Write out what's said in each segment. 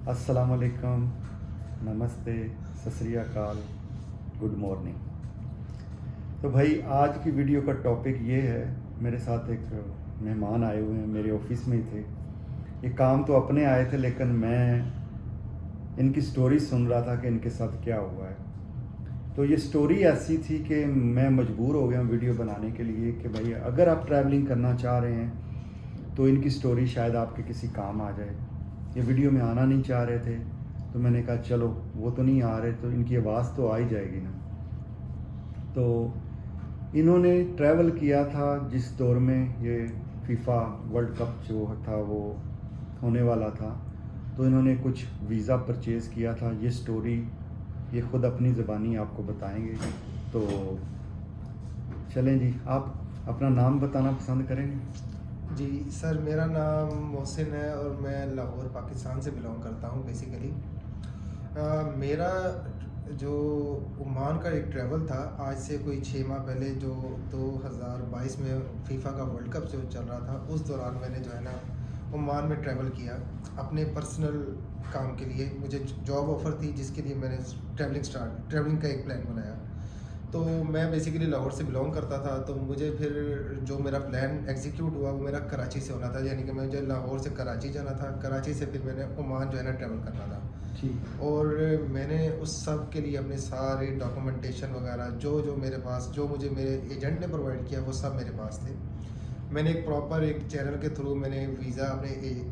अस्सलाम वालेकुम, नमस्ते, सत श्री अकाल, गुड मॉर्निंग। तो भाई आज की वीडियो का टॉपिक ये है, मेरे साथ एक मेहमान आए हुए हैं, मेरे ऑफिस में ही थे। ये काम तो अपने आए थे, लेकिन मैं इनकी स्टोरी सुन रहा था कि इनके साथ क्या हुआ है। तो ये स्टोरी ऐसी थी कि मैं मजबूर हो गया वीडियो बनाने के लिए कि भाई अगर आप ट्रैवलिंग करना चाह रहे हैं तो इनकी स्टोरी शायद आपके किसी काम आ जाए। ये वीडियो में आना नहीं चाह रहे थे, तो मैंने कहा चलो वो तो नहीं आ रहे तो इनकी आवाज़ तो आ ही जाएगी ना। तो इन्होंने ट्रैवल किया था जिस दौर में ये फीफा वर्ल्ड कप जो था वो होने वाला था, तो इन्होंने कुछ वीज़ा परचेज़ किया था। ये स्टोरी ये ख़ुद अपनी ज़बानी आपको बताएंगे। तो चलें जी, आप अपना नाम बताना पसंद करेंगे? जी सर, मेरा नाम मोहसिन है और मैं लाहौर पाकिस्तान से बिलोंग करता हूँ बेसिकली। मेरा जो ओमान का एक ट्रैवल था आज से कोई 6 माह पहले, जो 2022 में फीफा का वर्ल्ड कप जो चल रहा था, उस दौरान मैंने जो है ना ओमान में ट्रैवल किया अपने पर्सनल काम के लिए। मुझे जॉब ऑफ़र थी जिसके लिए मैंने ट्रैवलिंग का एक प्लान बनाया। तो मैं बेसिकली लाहौर से बिलोंग करता था, तो मुझे फिर जो मेरा प्लान एग्जीक्यूट हुआ वो मेरा कराची से होना था, यानी कि मुझे लाहौर से कराची जाना था, कराची से फिर मैंने ओमान जो है ना ट्रैवल करना था। ठीक। और मैंने उस सब के लिए अपने सारे डॉक्यूमेंटेशन वगैरह जो मेरे पास, जो मुझे मेरे एजेंट ने प्रोवाइड किया, वो सब मेरे पास थे। मैंने एक प्रॉपर एक चैनल के थ्रू मैंने वीज़ा अपने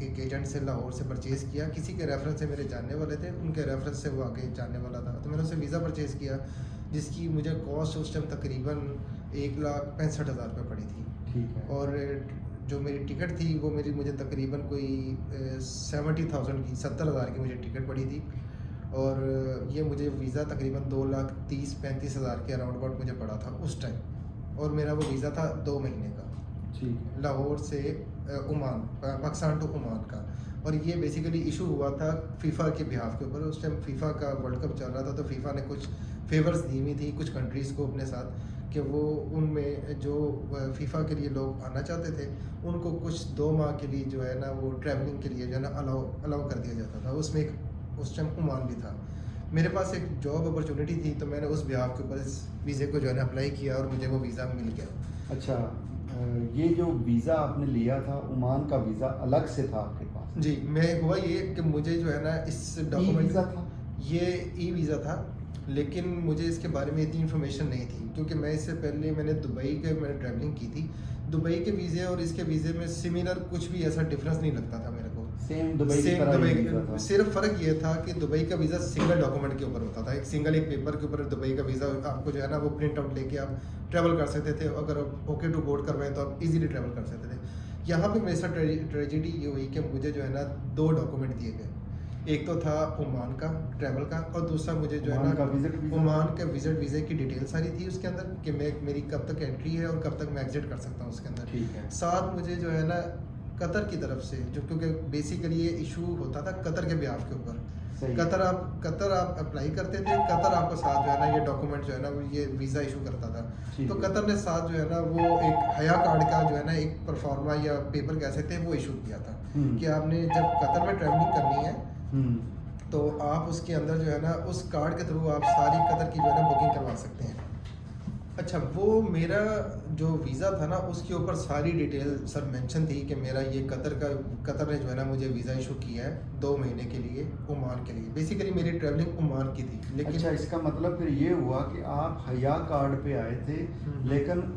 एक एजेंट से लाहौर से परचेज़ किया। किसी के रेफरेंस से मेरे जानने वाले थे, उनके रेफरेंस से वो आगे जानने वाला था, तो मैंने उससे वीज़ा परचेज़ किया जिसकी मुझे कॉस्ट उस टाइम तकरीबन 1,65,000 रुपये पड़ी थी। ठीक है। और जो मेरी टिकट थी वो मुझे तकरीबन कोई 70,000 की 70,000 की मुझे टिकट पड़ी थी। और ये मुझे वीज़ा तकरीबन 2,30,000-35,000 के अराउंड अबाउट मुझे पड़ा था उस टाइम। और मेरा वो वीज़ा था 2 महीने का, ठीक है। लाहौर से ओमान, पाकिस्तान टू ओमान का। और ये बेसिकली इशू हुआ था फीफा के बिहाफ के ऊपर। उस टाइम फीफा का वर्ल्ड कप चल रहा था, तो फीफा ने कुछ फेवर्स दी हुई थी कुछ कंट्रीज़ को अपने साथ, कि वो उनमें जो फीफा के लिए लोग आना चाहते थे उनको कुछ 2 माह के लिए जो है ना वो ट्रैवलिंग के लिए जो है ना अलाउ कर दिया जाता था। उसमें एक उस टाइम ओमान भी था। मेरे पास एक जॉब अपॉर्चुनिटी थी, तो मैंने उस बिहाफ के ऊपर इस वीज़े को जो है ना अप्लाई किया और मुझे वो वीज़ा मिल गया। अच्छा, ये जो वीज़ा आपने लिया था, ओमान का वीज़ा अलग से था आपके पास? जी, मैं हुआ ये कि मुझे जो है ना इस डॉक्यूमेंट वीज़ा था? ये ई वीज़ा था, लेकिन मुझे इसके बारे में इतनी इन्फॉर्मेशन नहीं थी, क्योंकि मैं इससे पहले मैंने मैंने ट्रैवलिंग की थी। दुबई के वीज़े और इसके वीज़े में सिमिलर कुछ भी ऐसा डिफरेंस नहीं लगता था मेरे को। सेम दुबई की तरह ही वीज़ा था? सिर्फ फ़र्क ये था कि दुबई का वीज़ा सिंगल डॉक्यूमेंट के ऊपर होता था, एक पेपर के ऊपर दुबई का वीज़ा आपको जो है ना वो प्रिंट आउट लेके आप ट्रैवल कर सकते थे। अगर आप ओके टू बोर्ड करवाएं तो आप इजीली ट्रैवल कर सकते थे। यहाँ पे मेरे साथ ट्रेजेडी ये हुई कि मुझे जो है ना 2 डॉक्यूमेंट दिए गए। एक तो था ओमान का ट्रैवल का, और दूसरा मुझे जो है ओमान का ना विजिट वीज़ा? ओमान के विजिट वीज़े की डिटेल सारी थी उसके अंदर, कि मेरी कब तक एंट्री है और कब तक मैं एग्जिट कर सकता हूँ उसके अंदर। ठीक है। साथ मुझे जो है ना कतर की तरफ से, जो क्योंकि बेसिकली ये इशू होता था कतर के बिहाफ के ऊपर। सही। कतर आप अप्लाई करते थे, कतर आपको साथ जो है ना ये डॉक्यूमेंट जो है ना ये वीज़ा इशू करता था। ठीक तो है। कतर ने साथ जो है ना वो एक हया कार्ड का जो है ना एक परफॉर्मा या पेपर कह सकते हैं वो इशू किया था, कि आपने जब कतर में ट्रैवलिंग करनी है तो आप उसके अंदर जो है ना उस कार्ड के थ्रू आप सारी कतर की जो है ना बुकिंग करवा सकते हैं। अच्छा, वो मेरा जो वीज़ा था ना उसके ऊपर सारी डिटेल सर मेंशन थी कि मेरा ये कतर ने जो है ना मुझे वीज़ा इशू किया है 2 महीने के लिए ओमान के लिए। बेसिकली मेरी ट्रैवलिंग ओमान की थी, लेकिन अच्छा, इसका मतलब फिर ये हुआ कि आप हया कार्ड पे आए थे, लेकिन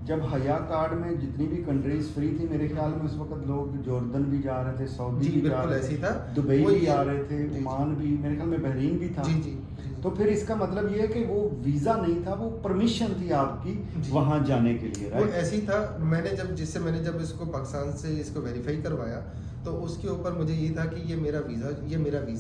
जब हया कार्ड में जितनी भी कंट्रीज फ्री थी, मेरे ख्याल में उस वक्त लोग जॉर्डन भी जा रहे थे, सऊदी जी भी जा बिल्कुल रहे ऐसी थे, था, दुबई वो भी ये आ रहे थे, जी ओमान भी, मेरे ख्याल में बहरीन भी था। जी जी जी। तो फिर इसका मतलब ये है कि वो वीज़ा नहीं था, वो परमिशन थी आपकी जी। वहाँ जाने के लिए, वो राइट? ऐसे ही था। मैंने जब इसको पाकिस्तान से इसको वेरीफाई करवाया तो उसके ऊपर मुझे ये था कि ये मेरा वीज़ा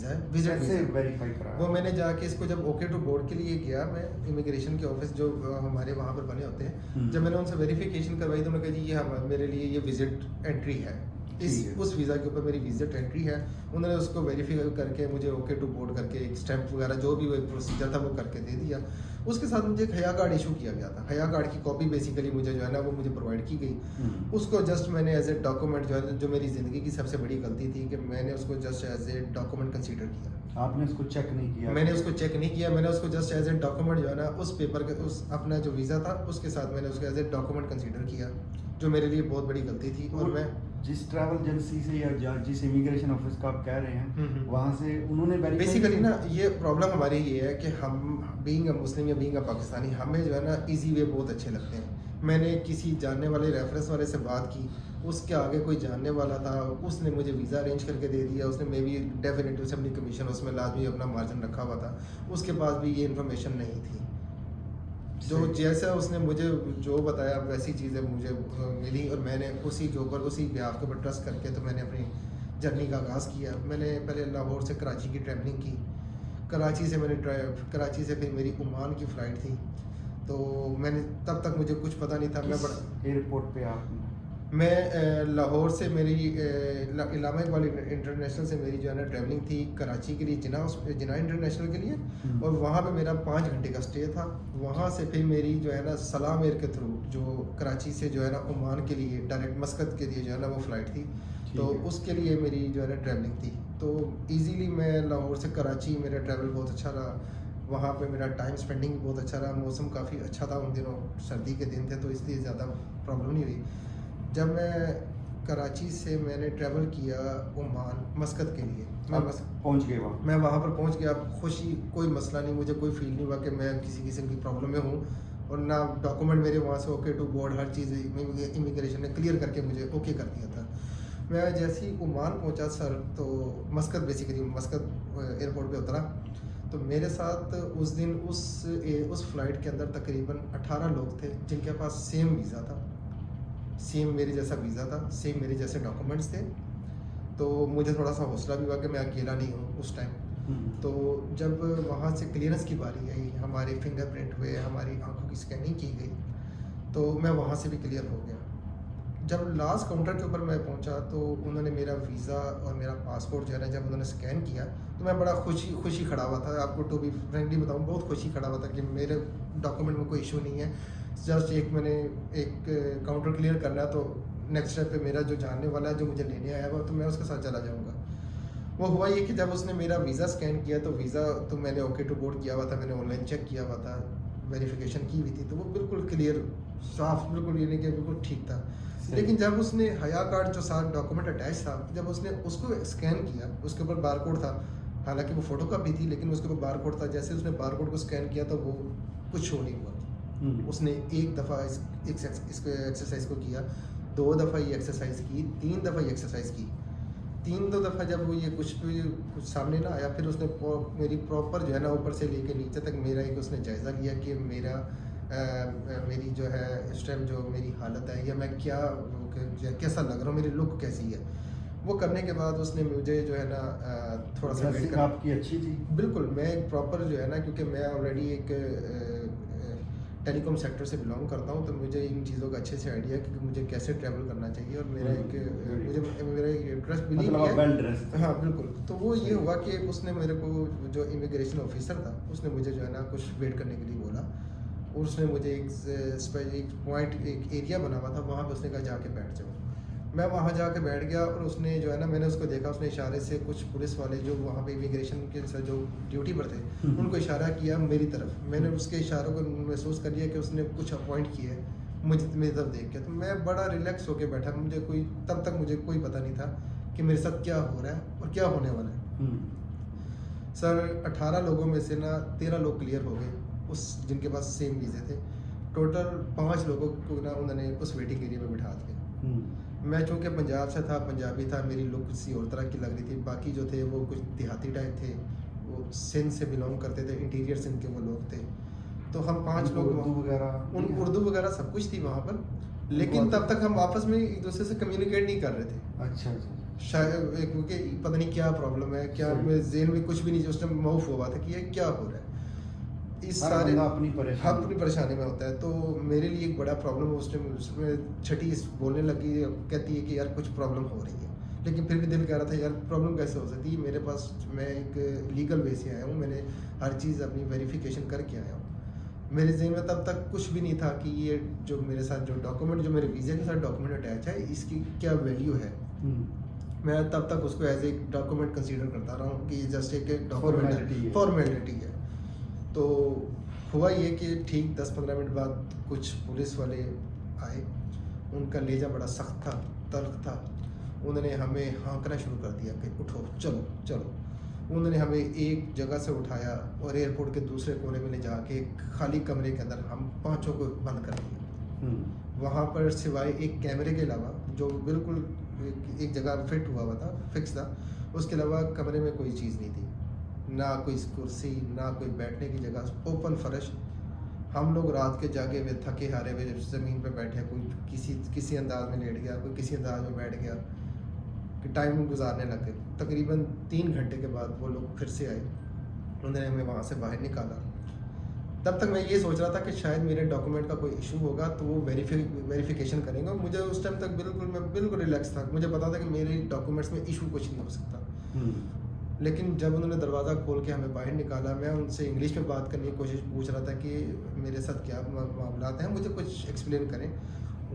है, विजिट कैसे वीज़ा। वेरीफाई करा? वो मैंने जाके इसको जब ओके टू बोर्ड के लिए गया, मैं इमिग्रेशन के ऑफिस जो हमारे वहाँ पर बने होते हैं, जब मैंने उनसे वेरिफिकेशन करवाई तो उन्होंने कहा जी ये मेरे लिए ये विजिट एंट्री है। इस ठीक है। उस वीज़ा के ऊपर मेरी विजिट एंट्री है। उन्होंने उसको वेरीफाई करके मुझे ओके टू बोर्ड करके एक स्टैंप वगैरह जो भी वो एक प्रोसीजर था वो करके दे दिया। उसके साथ मुझे एक हया कार्ड इशू किया गया था। हया कार्ड की कॉपी बेसिकली मुझे जो है ना वो मुझे प्रोवाइड की गई। उसको जस्ट मैंने एज ए डॉक्यूमेंट जो है, जो मेरी ज़िंदगी की सबसे बड़ी गलती थी कि मैंने उसको just as a document consider किया। आपने उसको चेक नहीं किया? मैंने उसको चेक नहीं किया, मैंने उसको जस्ट एज ए डॉक्यूमेंट जो है ना उस पेपर के उस अपना जो वीज़ा था उसके साथ मैंने उसको एज ए डॉक्यूमेंट कंसीडर किया, जो मेरे लिए बहुत बड़ी गलती थी। और मैं जिस ट्रैवल एजेंसी से या जिस इमिग्रेशन ऑफिस का आप कह रहे हैं वहाँ से उन्होंने बेसिकली ना ये प्रॉब्लम हमारी ये है कि हम बीइंग अ मुस्लिम या बीइंग अ पाकिस्तानी हमें जो है ना इजी वे बहुत अच्छे लगते हैं। मैंने किसी जानने वाले रेफरेंस वाले से बात की, उसके आगे कोई जानने वाला था, उसने मुझे वीज़ा अरेंज करके दे दिया। उसने मे बी डेफिनेटली उसने अपनी कमीशन उसमें लाजमी अपना मार्जिन रखा हुआ था, उसके पास भी ये इन्फॉर्मेशन नहीं थी। जो जैसा उसने मुझे जो बताया वैसी चीज़ें मुझे मिली और मैंने उसी के ऊपर उसी ब्याह के ऊपर ट्रस्ट करके तो मैंने अपनी जर्नी का आगाज़ किया। मैंने पहले लाहौर से कराची की ट्रैवलिंग की। कराची से फिर मेरी ओमान की फ़्लाइट थी। तो मैंने तब तक मुझे कुछ पता नहीं था। मैं बड़ा एयरपोर्ट पे आपने मैं लाहौर से मेरी इलामा इकबाल इंटरनेशनल से मेरी जो है ना ट्रैवलिंग थी कराची के लिए, जिना इंटरनेशनल के लिए। और वहाँ पे मेरा 5 घंटे का स्टे था। वहाँ से फिर मेरी जो है ना सलाम एयर के थ्रू जो कराची से जो है ना ओमान के लिए डायरेक्ट मस्कत के लिए जो है ना वो फ़्लाइट थी। तो उसके लिए मेरी जो है ना ट्रैवलिंग थी। तो ईज़िली मैं लाहौर से कराची, मेरा ट्रैवल बहुत अच्छा रहा। वहाँ पे मेरा टाइम स्पेंडिंग बहुत अच्छा रहा। मौसम काफ़ी अच्छा था उन दिनों, सर्दी के दिन थे तो इसलिए ज़्यादा प्रॉब्लम नहीं हुई। जब मैं कराची से मैंने ट्रैवल किया ओमान मस्कत के लिए, मैं पहुंच गए वहाँ? मैं वहाँ पर पहुँच गया। खुशी, कोई मसला नहीं, मुझे कोई फील नहीं हुआ कि मैं किसी किस्म की प्रॉब्लम में हूँ। और ना डॉक्यूमेंट मेरे वहाँ से ओके टू बोर्ड, हर चीज़ इमिग्रेशन ने क्लियर करके मुझे ओके कर दिया था। मैं जैसे ही ओमान पहुँचा सर, तो मस्कत बेसिकली मस्कत एयरपोर्ट पे उतरा तो मेरे साथ उस दिन उस फ्लाइट के अंदर तकरीबन 18 लोग थे जिनके पास सेम वीज़ा था, सेम मेरे जैसा वीज़ा था, सेम मेरे जैसे डॉक्यूमेंट्स थे। तो मुझे थोड़ा सा हौसला भी हुआ कि मैं अकेला नहीं हूँ उस टाइम। तो जब वहाँ से क्लियरेंस की बारी आई, हमारे फिंगरप्रिंट हुए, हमारी आंखों की स्कैनिंग की गई, तो मैं वहाँ से भी क्लियर हो गया। जब लास्ट काउंटर के ऊपर मैं पहुंचा तो उन्होंने मेरा वीज़ा और मेरा पासपोर्ट जो है ना जब उन्होंने स्कैन किया तो मैं बड़ा खुशी खड़ा हुआ था। आपको टू बी फ्रेंकली बताऊं, बहुत खुशी खड़ा हुआ था कि मेरे डॉक्यूमेंट में कोई इशू नहीं है। जस्ट मैंने एक काउंटर क्लियर करना है तो नेक्स्ट स्टेप पे मेरा जो जानने वाला है, जो मुझे लेने आया हुआ, तो मैं उसके साथ चला जाऊँगा। वो हुआ ये कि जब उसने मेरा वीज़ा स्कैन किया तो वीज़ा तो मैंने ओके टू बोर्ड किया हुआ था, मैंने ऑनलाइन चेक किया हुआ था, वेरिफिकेशन की हुई थी, तो वो बिल्कुल क्लियर, साफ, बिल्कुल ये नहीं कि बिल्कुल ठीक था। लेकिन जब उसने हया कार्ड जो साथ डॉक्यूमेंट अटैच था, जब उसने उसको स्कैन किया, उसके ऊपर बारकोड था, हालांकि वो फोटो कॉपी थी लेकिन उसके ऊपर बारकोड था। जैसे उसने बारकोड को स्कैन किया तो वो कुछ शो नहीं हुआ। उसने एक दफ़ा इसको एक्सरसाइज को किया, 2 दफ़ा ये एक्सरसाइज की, 3 दफ़ा ये एक्सरसाइज की। 3-2 दफ़ा जब वो ये कुछ सामने ना आया, फिर उसने मेरी प्रॉपर जो है ना ऊपर से लेके नीचे तक मेरा एक उसने जायज़ा लिया कि मेरी जो है इस टाइम जो मेरी हालत है या मैं कैसा लग रहा हूँ, मेरी लुक कैसी है। वो करने के बाद उसने मुझे जो है ना थोड़ा सा वेट कर, आपकी अच्छी थी? बिल्कुल, मैं एक प्रॉपर जो है ना, क्योंकि मैं ऑलरेडी एक टेलीकॉम सेक्टर से बिलोंग करता हूँ तो मुझे इन चीज़ों का अच्छे से आइडिया है कि मुझे कैसे ट्रैवल करना चाहिए। और मेरा मेरा एक ट्रस्ट बिलीव है। हाँ बिल्कुल। तो वो ये हुआ कि उसने मेरे को, जो इमिग्रेशन ऑफिसर था, उसने मुझे जो है ना कुछ वेट करने के लिए बोला और उसने मुझे एक पॉइंट, एक एरिया बना हुआ था, वहाँ पे उसने कहा जाके बैठ जाओ। मैं वहाँ जाके बैठ गया और उसने जो है ना, मैंने उसको देखा, उसने इशारे से कुछ पुलिस वाले जो वहाँ पे इमिग्रेशन के जो ड्यूटी पर थे उनको इशारा किया मेरी तरफ। मैंने उसके इशारों को महसूस कर लिया कि उसने कुछ अपॉइंट किया है मुझे मेरी तरफ देख के। तो मैं बड़ा रिलैक्स होकर बैठा। तब तक मुझे कोई पता नहीं था कि मेरे साथ क्या हो रहा है और क्या होने वाला है। सर 18 लोगों में से ना 13 लोग क्लियर हो गए, उस जिनके पास सेम वीज़े थे। टोटल 5 लोगों को ना उन्होंने उस वेटिंग एरिया में बिठा दिया। मैं चूँकि पंजाब से था, पंजाबी था, मेरी लुक किसी और तरह की लग रही थी। बाकी जो थे वो कुछ देहाती टाइप थे, वो सिंध से बिलोंग करते थे, इंटीरियर सिंध के वो लोग थे। तो हम 5 लोग, उर्दू वगैरह सब कुछ थी वहाँ पर, लेकिन तब तक हम आपस में एक दूसरे से कम्युनिकेट नहीं कर रहे थे। अच्छा। शायद क्योंकि पता नहीं क्या प्रॉब्लम है, क्या मेरे ज़हन में कुछ भी नहीं, उस टाइम मौफ हुआ था कि ये क्या हो रहा है। इस हर सारे बंदा अपनी परेशानी अपनी परेशानी में होता है। तो मेरे लिए एक बड़ा प्रॉब्लम उस टाइम, उसमें छठी बोलने लगी, कहती है कि यार कुछ प्रॉब्लम हो रही है, लेकिन फिर भी दिल कह रहा था यार प्रॉब्लम कैसे हो सकती है, मेरे पास, मैं एक लीगल वे से आया हूँ, मैंने हर चीज़ अपनी वेरिफिकेशन करके आया हूँ। मेरे ज़हन में तब तक कुछ भी नहीं था कि ये जो मेरे साथ जो डॉक्यूमेंट, जो मेरे वीज़ा के साथ डॉक्यूमेंट अटैच है, इसकी क्या वैल्यू है। मैं तब तक उसको एज ए डॉक्यूमेंट कंसीडर करता रहा हूँ कि जस्ट एक Formality है। फॉर्मेलिटी है। तो हुआ ये कि ठीक 10-15 मिनट बाद कुछ पुलिस वाले आए, उनका लहजा बड़ा सख्त था, तल्ख था। उन्होंने हमें हाँकना शुरू कर दिया कि उठो, चलो चलो। उन्होंने हमें एक जगह से उठाया और एयरपोर्ट के दूसरे कोने में ले जाके एक खाली कमरे के अंदर हम पांचों को बंद कर दिया। वहाँ पर सिवाय एक कैमरे के अलावा, जो बिल्कुल एक जगह फिट हुआ था, फिक्स था, उसके अलावा कमरे में कोई चीज़ नहीं थी, ना कोई कुर्सी, ना कोई बैठने की जगह, ओपन फर्श। हम लोग रात के जागे हुए, थके हारे हुए ज़मीन पे बैठे, कोई किसी अंदाज में लेट गया, कोई किसी अंदाज में बैठ गया, कि टाइम गुजारने लग गए। तकरीबन 3 घंटे के बाद वो लोग फिर से आए, उन्होंने हमें वहाँ से बाहर निकाला। तब तक मैं ये सोच रहा था कि शायद मेरे डॉक्यूमेंट का कोई इशू होगा तो वो वेरिफिकेशन करेंगे। मुझे उस टाइम तक मैं बिल्कुल रिलैक्स था, मुझे पता था कि मेरे डॉक्यूमेंट्स में इशू कुछ नहीं हो सकता। लेकिन जब उन्होंने दरवाज़ा खोल के हमें बाहर निकाला, मैं उनसे इंग्लिश में बात करने की कोशिश पूछ रहा था कि मेरे साथ क्या मामला हैं, मुझे कुछ एक्सप्लेन करें।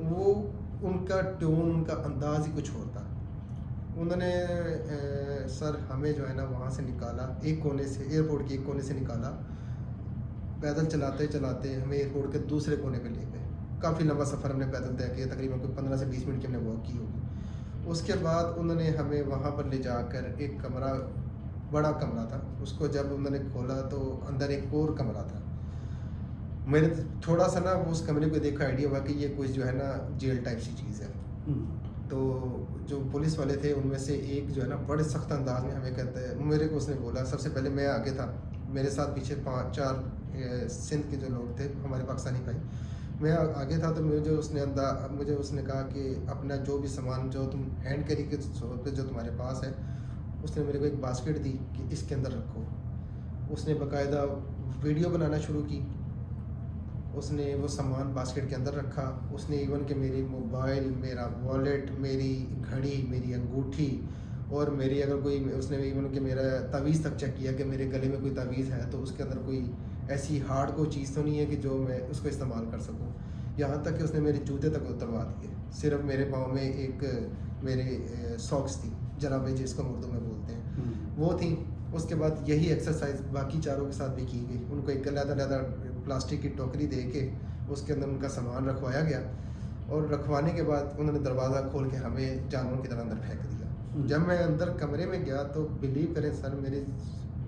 वो उनका टोन, उनका अंदाज़ ही कुछ और था। उन्होंने सर हमें जो है ना वहाँ से निकाला, एक कोने से, एयरपोर्ट के एक कोने से निकाला, पैदल चलाते चलाते हमें एयरपोर्ट के दूसरे कोने पे ले गए। काफ़ी लंबा सफ़र हमने पैदल तय किया, तकरीबन कोई 15 से 20 मिनट की हमने वॉक की होगी। उसके बाद उन्होंने हमें वहाँ पर ले जाकर एक कमरा, बड़ा कमरा था, उसको जब उन्होंने खोला तो अंदर एक और कमरा था। मैंने थोड़ा सा ना उस कमरे को देखा, आइडिया हुआ कि ये कुछ जो है ना जेल टाइप सी चीज़ है। तो जो पुलिस वाले थे उनमें से एक जो है ना बड़े सख्त अंदाज में हमें कहते हैं, मेरे को उसने बोला, सबसे पहले मैं आगे था, मेरे साथ पीछे 5-4 सिंध के जो लोग थे, हमारे पाकिस्तानी भाई, मैं आगे था। तो मुझे उसने कहा कि अपना जो भी सामान जो तुम हैंड कैरी के तौर पे जो तुम्हारे पास है, उसने मेरे को एक बास्केट दी कि इसके अंदर रखो। उसने बाकायदा वीडियो बनाना शुरू की, उसने वो सामान बास्केट के अंदर रखा। उसने इवन कि मेरी मोबाइल, मेरा वॉलेट, मेरी घड़ी, मेरी अंगूठी और मेरी अगर कोई, उसने इवन कि मेरा तावीज़ तक चेक किया कि मेरे गले में कोई तावीज़ है तो उसके अंदर कोई ऐसी हार्ड कोई चीज़ तो नहीं है कि जो मैं उसको इस्तेमाल कर सकूं। यहाँ तक कि उसने मेरे जूते तक उतरवा दिए। सिर्फ मेरे पाँव में एक मेरे सॉक्स थी, जराबे जिसको उर्दू में बोलते हैं, वो थी। उसके बाद यही एक्सरसाइज बाकी चारों के साथ भी की गई। उनको एक अलग प्लास्टिक की टोकरी दे के उसके अंदर उनका सामान रखवाया गया, और रखवाने के बाद उन्होंने दरवाज़ा खोल के हमें जानवरों की तरह अंदर फेंक दिया। जब मैं अंदर कमरे में गया तो बिलीव करें सर,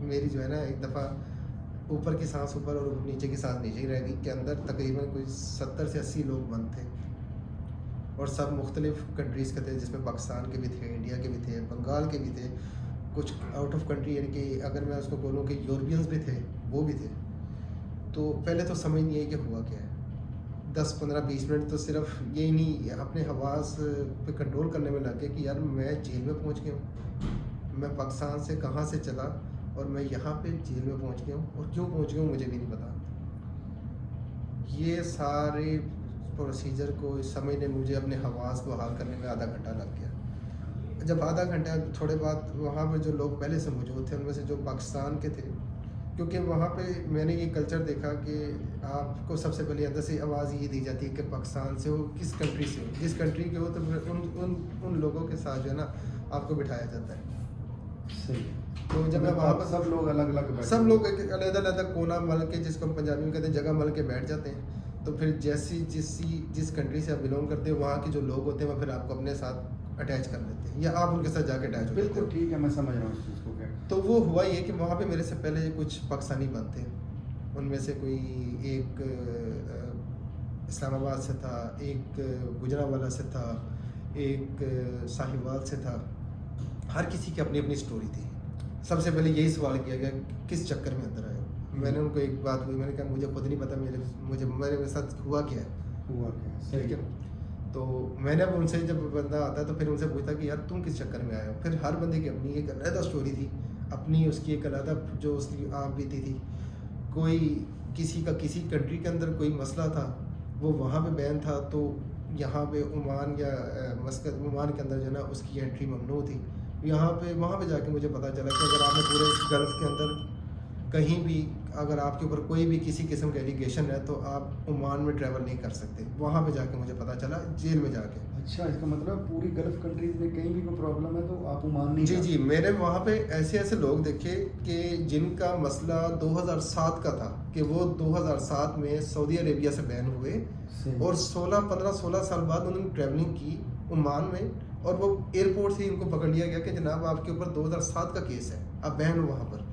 मेरी जो है ना एक दफ़ा ऊपर की सांस ऊपर और नीचे की सांस नीचे ही रह गई। के अंदर तकरीबन कोई 70 से 80 लोग बंद थे, और सब मुख्तलिफ कंट्रीज़ के थे, जिसमें पाकिस्तान के भी थे, इंडिया के भी थे, बंगाल के भी थे, कुछ आउट ऑफ कंट्री, यानी कि अगर मैं उसको बोलूँ कि यूरोपियंस भी थे, वो भी थे। तो पहले तो समझ नहीं आई कि हुआ क्या है। 10-15-20 मिनट तो सिर्फ यही नहीं, अपने हवास पे कंट्रोल करने में लग गए कि यार मैं जेल में पहुंच गया हूँ, मैं पाकिस्तान से कहाँ से चला और मैं यहाँ पे जेल में पहुंच गया हूँ, और क्यों पहुंच गया हूँ मुझे भी नहीं पता। ये सारे प्रोसीजर को समझने मुझे अपने हवास को हाल करने में आधा घंटा लग गया। जब आधा घंटा थोड़े बाद वहाँ पर जो लोग पहले से मौजूद थे, उनमें से जो पाकिस्तान के थे, क्योंकि वहाँ पे मैंने ये कल्चर देखा कि आपको सबसे पहले अंदर से आवाज़ ये दी जाती है कि पाकिस्तान से हो, किस कंट्री से हो, जिस कंट्री के हो तो उन लोगों के साथ जो है ना आपको बिठाया जाता है। सही। तो जब मैं वहाँ पर, सब लोग अलग अलग, सब लोग अलग कोना मल के, जिसको हम पंजाबी में कहते हैं जगह मल के बैठ जाते हैं। तो फिर जिस कंट्री से आप बिलोंग करते हो, वहाँ के जो लोग होते हैं वो फिर आपको अपने साथ अटैच कर लेते हैं, या आप उनके साथ जाके अटैच हो जाते हो। बिल्कुल ठीक है, मैं समझ रहा हूँ इस चीज़ को। क्या तो वो हुआ ये कि वहाँ पे मेरे से पहले कुछ पाकिस्तानी बंद थे, उनमें से कोई एक इस्लामाबाद से था, एक गुजरावाला से था, एक साहिवाल से था। हर किसी की अपनी अपनी स्टोरी थी। सबसे पहले यही सवाल किया गया किस चक्कर में अंदर आए हो। मैंने उनको एक बात हुई, मैंने कहा मुझे खुद नहीं पता मेरे साथ हुआ क्या है। ठीक है। तो मैंने अब उनसे, जब बंदा आता है तो फिर उनसे पूछता कि यार तुम किस चक्कर में आए हो। फिर हर बंदे की अपनी एक अलग स्टोरी थी, अपनी उसकी एक अलग जो उसकी आप बीती थी। कोई किसी का किसी कंट्री के अंदर कोई मसला था, वो वहाँ पे बैन था, तो यहाँ पे ओमान या मस्कत ओमान के अंदर जो है ना उसकी एंट्री ममनू थी। यहाँ पे वहाँ पे जाके मुझे पता चला कि अगर आपने पूरे गल्फ़ के अंदर कहीं भी अगर आपके ऊपर कोई भी किसी किस्म का एलिगेशन है तो आप ओमान में ट्रैवल नहीं कर सकते। वहाँ पे जाके मुझे पता चला, जेल में जाके। अच्छा, इसका मतलब पूरी गल्फ कंट्रीज में कहीं भी कोई प्रॉब्लम है तो आप ओमान नहीं जी जा जी, मैंने वहाँ पे ऐसे ऐसे लोग देखे कि जिनका मसला 2007 का था, कि वो 2007 में सऊदी अरेबिया से बैन हुए सही। और 16 साल बाद उन्होंने ट्रैवलिंग की ओमान में, और वो एयरपोर्ट से ही उनको पकड़ लिया गया कि जनाब आपके ऊपर 2007 का केस है, आप बैन हो वहाँ पर।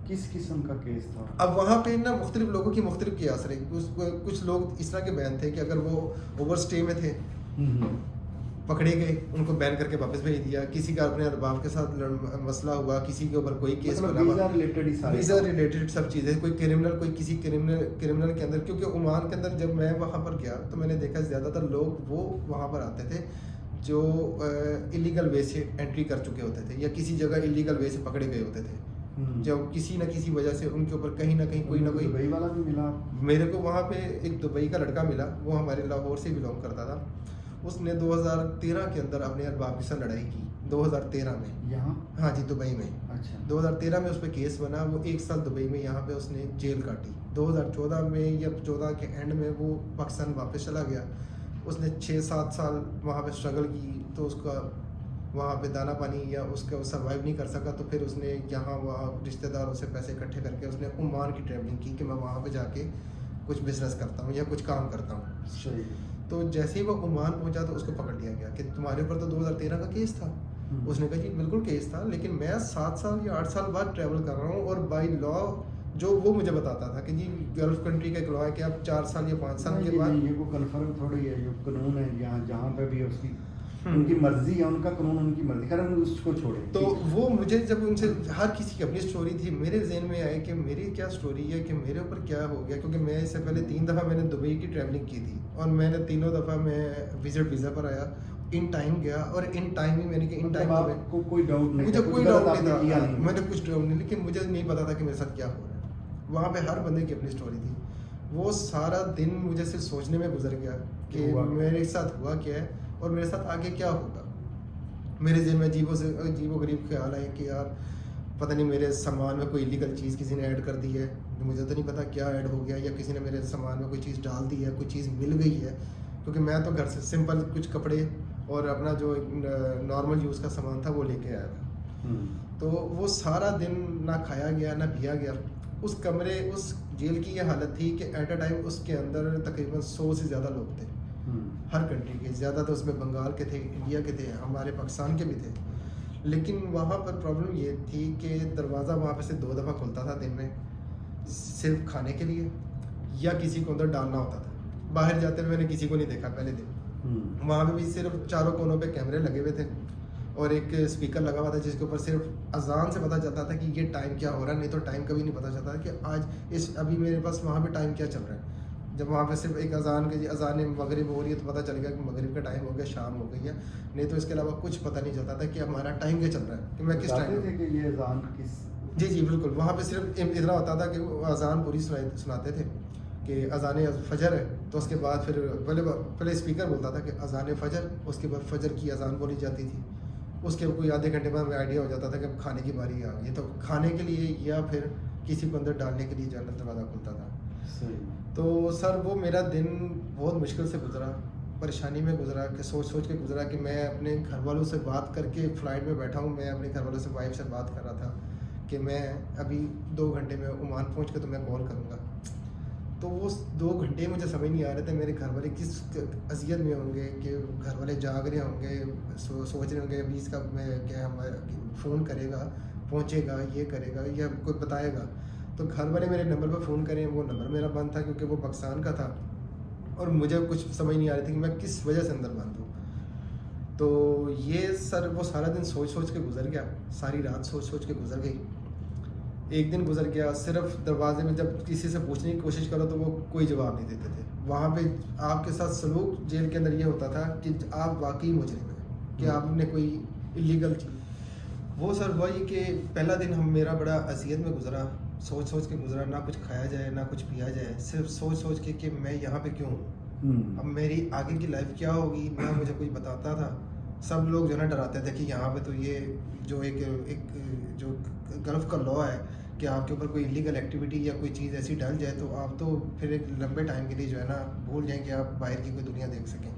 किस किस्म का केस था? अब वहाँ पे ना मुख्तलिफ लोगों की मुख्तलिफ कियास रही। कुछ लोग इस तरह के बैन थे कि अगर वो ओवर स्टे में थे, पकड़े गए, उनको बैन करके वापस भेज दिया। किसी का अपने अरबाब के साथ मसला हुआ, किसी के ऊपर कोई केस मतलब बना, वीजा रिलेटेड ही सारे वीज़ा रिलेटेड सब चीज़ें, कोई क्रिमिनल, कोई किसी क्रिमिनल के अंदर। क्योंकि ओमान के अंदर जब मैं वहाँ पर गया तो मैंने देखा ज़्यादातर लोग वो वहाँ पर आते थे जो इलीगल वे से एंट्री कर चुके होते थे या किसी जगह इलीगल वे से पकड़े गए होते थे। जब किसी न किसी वजह से उनके ऊपर कहीं ना कहीं कोई ना कोई। दुबई वाला भी मिला? मेरे को वहाँ पे एक दुबई का लड़का मिला, वो हमारे लाहौर से बिलोंग करता था। उसने 2013 के अंदर अपने अरबाब के साथ लड़ाई की, 2013 में। यहाँ? हाँ जी, दुबई में। अच्छा। 2013 में उस पर केस बना, वो 1 साल दुबई में यहाँ पे उसने जेल काटी। 2014 में या 14 के एंड में वो पाकिस्तान वापस चला गया। उसने 6-7 साल वहाँ पे स्ट्रगल की, तो उसका वहाँ पे दाना पानी या उसका सर्वाइव नहीं कर सका, तो फिर उसने यहाँ वहाँ रिश्तेदारों से पैसे इकट्ठे करके उसने ओमान की ट्रैवलिंग की कि मैं वहाँ पे जाके कुछ बिजनेस करता हूँ या कुछ काम करता हूँ। सही। तो जैसे ही वो ओमान पहुंचा तो उसको पकड़ लिया गया कि तुम्हारे ऊपर तो 2013 का केस था। उसने कहा जी बिल्कुल केस था, लेकिन मैं 7 साल या 8 साल बाद ट्रैवल कर रहा हूँ, और बाई लॉ जो वो मुझे बताता था कि जी गल्फ कंट्री का एक लॉ है कि आप 4 साल या 5 साल के बाद। ये को कन्फर्म थोड़ी है, जो कानून है यहाँ जहाँ पे भी है उसकी उनकी मर्जी है, उनका कानून उनकी मर्जी, खैर हम उसको छोड़े। तो वो मुझे जब उनसे, हर किसी की अपनी स्टोरी थी, मेरे जहन में आए कि मेरी क्या स्टोरी है, कि मेरे ऊपर क्या हो गया। क्योंकि मैं इससे पहले 3 दफ़ा मैंने दुबई की ट्रैवलिंग की थी, और मैंने तीनों दफ़ा मैं विजिट वीज़ा पर आया, इन टाइम गया, और इन टाइम ही मैंने कि इन टाइम आपको कोई डाउट नहीं, मुझे कोई डाउट नहीं था, नहीं। मैंने कुछ डाउट नहीं, लेकिन मुझे नहीं पता था कि मेरे साथ क्या हो रहा है। वहाँ पे हर बंदे की अपनी स्टोरी थी। वो सारा दिन मुझे सिर्फ सोचने में गुजर गया कि मेरे साथ हुआ क्या है और मेरे साथ आगे क्या होगा। मेरे जेब में अजीबो गरीब ख्याल है कि यार पता नहीं मेरे सामान में कोई इलीगल चीज़ किसी ने ऐड कर दी है, मुझे तो नहीं पता क्या ऐड हो गया, या किसी ने मेरे सामान में कोई चीज़ डाल दी है, कोई चीज़ मिल गई है। क्योंकि मैं तो घर से सिंपल कुछ कपड़े और अपना जो नॉर्मल यूज़ का सामान था वो लेके आया था। तो वो सारा दिन ना खाया गया ना पिया गया। उस कमरे, उस जेल की ये हालत थी कि एट अ टाइम उसके अंदर तकरीबन 100 से ज़्यादा लोग थे, हर कंट्री के। ज़्यादा तो उसमें बंगाल के थे, इंडिया के थे, हमारे पाकिस्तान के भी थे। लेकिन वहाँ पर प्रॉब्लम ये थी कि दरवाज़ा वहाँ पे से 2 दफ़ा खुलता था दिन में, सिर्फ खाने के लिए, या किसी को अंदर डालना होता था। बाहर जाते हुए मैंने किसी को नहीं देखा पहले दिन। वहाँ पे भी सिर्फ चारों कोनों पे कैमरे लगे हुए थे और एक स्पीकर लगा हुआ था जिसके ऊपर सिर्फ अजान से पता चलता था कि ये टाइम क्या हो रहा है, नहीं तो टाइम कभी नहीं पता चलता कि आज इस अभी मेरे पास वहाँ पे टाइम क्या चल रहा है। जब वहाँ पे सिर्फ एक अजान के अजान मगरिब हो रही है तो पता चल गया कि मगरिब का टाइम हो गया, शाम हो गई है, नहीं तो इसके अलावा कुछ पता नहीं चलता था कि हमारा टाइम क्या चल रहा है, कि मैं किस टाइम। ये अजान किस? जी जी बिल्कुल, वहाँ पे सिर्फ इतना होता था कि वो अजान पूरी सुनाते थे कि अजान फजर है, तो उसके बाद फिर पहले स्पीकर बोलता था कि अजान फजर, उसके बाद फजर की अजान बोली जाती थी, उसके कोई आधे घंटे बाद हमें आइडिया हो जाता था कि अब खाने की बारी आ गई, तो खाने के लिए या फिर किसी को अंदर डालने के लिए जो है दरवाज़ा खुलता था। सही। तो सर वो मेरा दिन बहुत मुश्किल से गुजरा, परेशानी में गुजरा, कि सोच सोच के गुजरा कि मैं अपने घर वालों से बात करके फ़्लाइट में बैठा हूँ, मैं अपने घर वालों से, वाइफ से बात कर रहा था कि मैं अभी 2 घंटे में ओमान पहुँच के तुम्हें कॉल करूँगा। तो वो 2 घंटे मुझे समझ नहीं आ रहे थे मेरे घर वाले किस अज़ियत में होंगे, कि घर वाले जाग रहे होंगे, सोच रहे होंगे अभी इसका मैं क्या फ़ोन करेगा, पहुँचेगा, ये करेगा या कोई बताएगा। तो घर वाले मेरे नंबर पर फ़ोन करें, वो नंबर मेरा बंद था क्योंकि वो पाकिस्तान का था, और मुझे कुछ समझ नहीं आ रही थी कि मैं किस वजह से अंदर बंद हूँ। तो ये सर वो सारा दिन सोच सोच के गुजर गया, सारी रात सोच सोच के गुजर गई। एक दिन गुजर गया, सिर्फ दरवाजे में जब किसी से पूछने की कोशिश करो तो वो कोई जवाब नहीं देते थे। वहाँ पे आपके साथ सलूक जेल के अंदर ये होता था कि आप वाकई मुजरिम हैं, कि आपने कोई इलीगल चीज़। वो सर वही कि पहला दिन मेरा बड़ा अज़ियत में गुजरा, सोच सोच के गुजरा, ना कुछ खाया जाए ना कुछ पिया जाए, सिर्फ सोच सोच के कि मैं यहाँ पे क्यों हूँ, अब मेरी आगे की लाइफ क्या होगी ना मुझे कोई बताता था। सब लोग जो है ना डराते थे कि यहाँ पे तो ये जो एक जो गल्फ़ का लॉ है कि आपके ऊपर कोई इलीगल एक्टिविटी या कोई चीज़ ऐसी डल जाए तो आप तो फिर एक लंबे टाइम के लिए जो है ना भूल जाएं कि आप बाहर की कोई दुनिया देख सकें।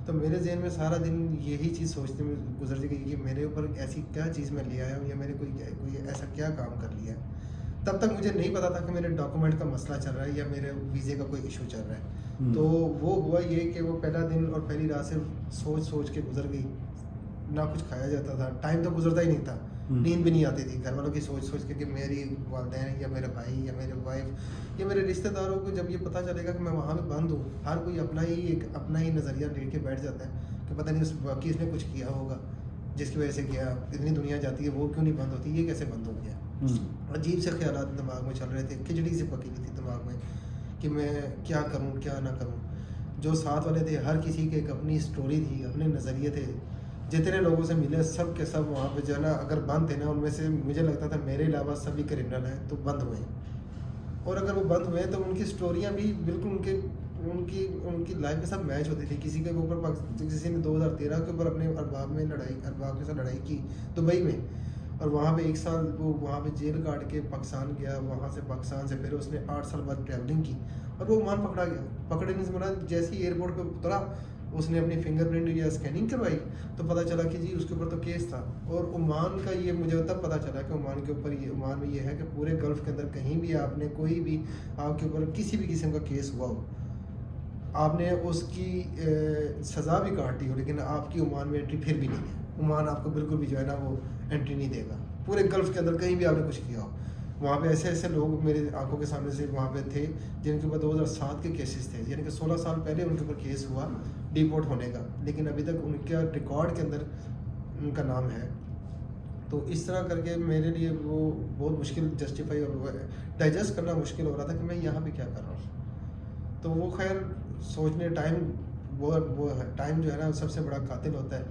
तो मेरे ज़हन में सारा दिन यही चीज़ सोचते में गुजर गई कि मेरे ऊपर ऐसी क्या चीज़ मैं ले आया हूँ या मैंने कोई ऐसा क्या काम कर लिया है। तब तक मुझे नहीं पता था कि मेरे डॉक्यूमेंट का मसला चल रहा है या मेरे वीज़े का कोई इशू चल रहा है। तो वो हुआ ये कि वो पहला दिन और पहली रात सिर्फ सोच सोच के गुजर गई। ना कुछ खाया जाता था, टाइम तो गुजरता ही नहीं था, नींद भी नहीं आती थी घर वालों की सोच सोच के कि मेरी वालदैन या मेरे भाई या मेरे वाइफ या मेरे रिश्तेदारों को जब ये पता चलेगा कि मैं वहाँ पे बंद हूँ, हर कोई अपना ही नज़रिया लेके बैठ जाता है कि पता नहीं उस बाकी इसने कुछ किया होगा जिसकी वजह से किया, इतनी दुनिया जाती है वो क्यों नहीं बंद होती, ये कैसे बंद हो गया। अजीब से ख्याल दिमाग में चल रहे थे, खिचड़ी से पकी हुई थी दिमाग में कि मैं क्या करूँ क्या ना करूँ। जो साथ वाले थे हर किसी के एक अपनी स्टोरी थी, अपने नज़रिए थे। जितने लोगों से मिले सब के सब वहाँ पे जो है ना अगर बंद थे ना उनमें से मुझे लगता था मेरे अलावा सभी क्रिमिनल हैं तो बंद हुए, और अगर वो बंद हुए तो उनकी स्टोरियाँ भी बिल्कुल उनकी लाइफ के साथ मैच होती थी। किसी के ऊपर किसी ने 2013 के ऊपर अपने अरबाब के साथ लड़ाई की दुबई में, और वहाँ पे 1 साल वो वहाँ पे जेल काट के पाकिस्तान गया, वहाँ से पाकिस्तान से फिर उसने 8 साल बाद ट्रैवलिंग की और वो ओमान पकड़ा गया। पकड़ने से बना जैसे ही एयरपोर्ट पे उतरा उसने अपनी फिंगरप्रिंट या स्कैनिंग करवाई तो पता चला कि जी उसके ऊपर तो केस था। और ओमान का ये मुझे तब पता चला कि ओमान में ये है कि पूरे गल्फ़ के अंदर कहीं भी आपने कोई भी आपके ऊपर किसी भी किस्म का केस हुआ हो, आपने उसकी सज़ा भी काट दी हो, लेकिन आपकी ओमान में एंट्री फिर भी नहीं है। ओमान आपको बिल्कुल भी जो है ना वो एंट्री नहीं देगा पूरे गल्फ़ के अंदर कहीं भी आपने कुछ किया हो। वहाँ पे ऐसे ऐसे लोग मेरे आंखों के सामने से वहाँ पे थे जिनके ऊपर 2007 के केसेस थे, यानी कि 16 साल पहले उनके ऊपर केस हुआ डिपोर्ट होने का, लेकिन अभी तक उनके रिकॉर्ड के अंदर उनका नाम है। तो इस तरह करके मेरे लिए वो बहुत मुश्किल जस्टिफाई और डाइजेस्ट करना मुश्किल हो रहा था कि मैं यहाँ पे क्या कर रहा हूँ। तो वो खैर सोचने वो टाइम जो है ना सबसे बड़ा कातिल होता है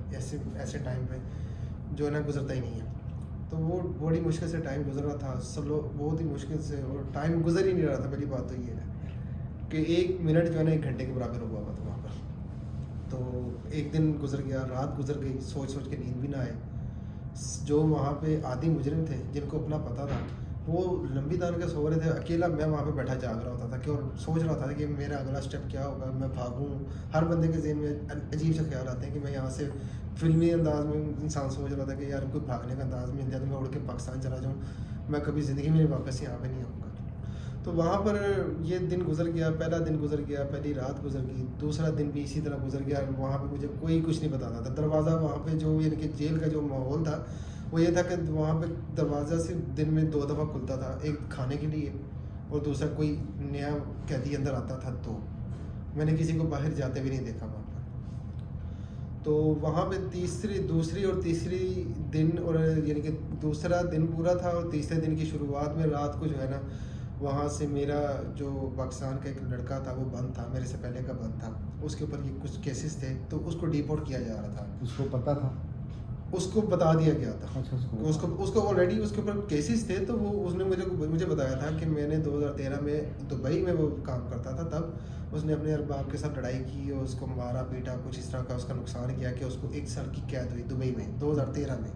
ऐसे टाइम पे जो है ना गुजरता ही नहीं है। तो वो बड़ी मुश्किल से टाइम गुजर रहा था, सब लोग बहुत ही मुश्किल से, और टाइम गुजर ही नहीं रहा था। पहली बात तो ये है कि 1 मिनट जो है ना 1 घंटे के बराबर हुआ था वहाँ पर। तो एक दिन गुजर गया, रात गुजर गई, सोच सोच के नींद भी ना आए। जो वहाँ पे आदि मुजरिम थे जिनको अपना पता था वो लंबी तान के सो रहे थे, अकेला मैं वहाँ पे बैठा जाग रहा होता था कि और सोच रहा था कि मेरा अगला स्टेप क्या होगा, मैं भागूँ। हर बंदे के ज़हन में अजीब से ख्याल आते हैं कि मैं यहाँ से फिल्मी अंदाज में इंसान सोच रहा था कि यार कोई भागने का अंदाज़ मिल जाए तो मैं उड़ के पाकिस्तान चला जाऊँ, मैं कभी ज़िंदगी में वापस यहाँ पे नहीं आऊँगा। तो वहाँ पर ये दिन गुजर गया, पहला दिन गुजर गया, पहली रात गुजर गई, दूसरा दिन भी इसी तरह गुजर गया। वहाँ पे मुझे कोई कुछ नहीं बताता था। दरवाज़ा वहाँ पे जो यानी कि जेल का जो माहौल था वो ये था कि वहाँ पे दरवाज़ा सिर्फ दिन में 2 दफ़ा खुलता था, एक खाने के लिए और दूसरा कोई नया कैदी अंदर आता था। तो मैंने किसी को बाहर जाते भी नहीं देखा वहाँ पर। तो वहाँ पे दूसरी और तीसरी दिन, और यानी कि दूसरा दिन पूरा था और तीसरे दिन की शुरुआत में रात को जो है ना वहाँ से मेरा जो पाकिस्तान का एक लड़का था वो बंद था, मेरे से पहले का बंद था, उसके ऊपर ये कुछ केसेस थे तो उसको डिपोर्ट किया जा रहा था। उसको पता था? उसको बता दिया गया था। अच्छा, उसको ऑलरेडी उसके ऊपर केसेस थे, तो वो उसने मुझे बताया था कि मैंने 2013 में दुबई में वो काम करता था, तब उसने अपने अरबाब के साथ लड़ाई की और उसको मारा पीटा, कुछ इस तरह का उसका नुकसान किया कि उसको 1 साल की कैद हुई दुबई में 2013 में।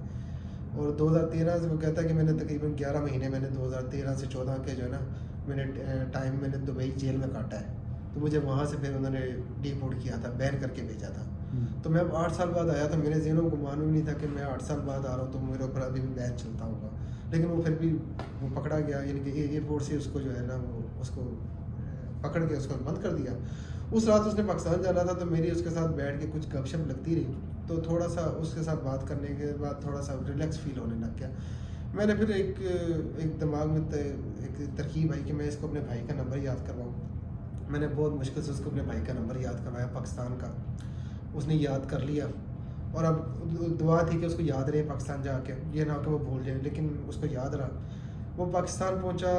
और 2013 से वो कहता है कि मैंने तकरीबन 11 महीने मैंने 2013 से 14 के जो है ना मैंने दुबई जेल में काटा है। तो मुझे वहाँ से फिर उन्होंने डिपोर्ट किया था, बैन करके भेजा था। तो मैं अब 8 साल बाद आया था, मेरे ज़हनों को मालूम नहीं था कि मैं 8 साल बाद आ रहा हूँ तो मेरे ऊपर अभी भी बैन चलता होगा। लेकिन वो फिर भी वो पकड़ा गया, यानी कि एयरपोर्ट से उसको जो है ना वो उसको पकड़ के उसको बंद कर दिया। उस रात उसने पाकिस्तान जाना था तो मेरी उसके साथ बैठ के कुछ गपशप लगती रही, तो थोड़ा सा उसके साथ बात करने के बाद थोड़ा सा रिलैक्स फील होने लग गया। मैंने फिर एक दिमाग में एक तरकीब आई कि मैं इसको अपने भाई का नंबर याद करवाऊँ। मैंने बहुत मुश्किल से उसको अपने भाई का नंबर याद करवाया पाकिस्तान का, उसने याद कर लिया। और अब दुआ थी कि उसको याद रहे पाकिस्तान जाके, ये ना कि वो भूल जाए, लेकिन उसको याद रहा। वो पाकिस्तान पहुंचा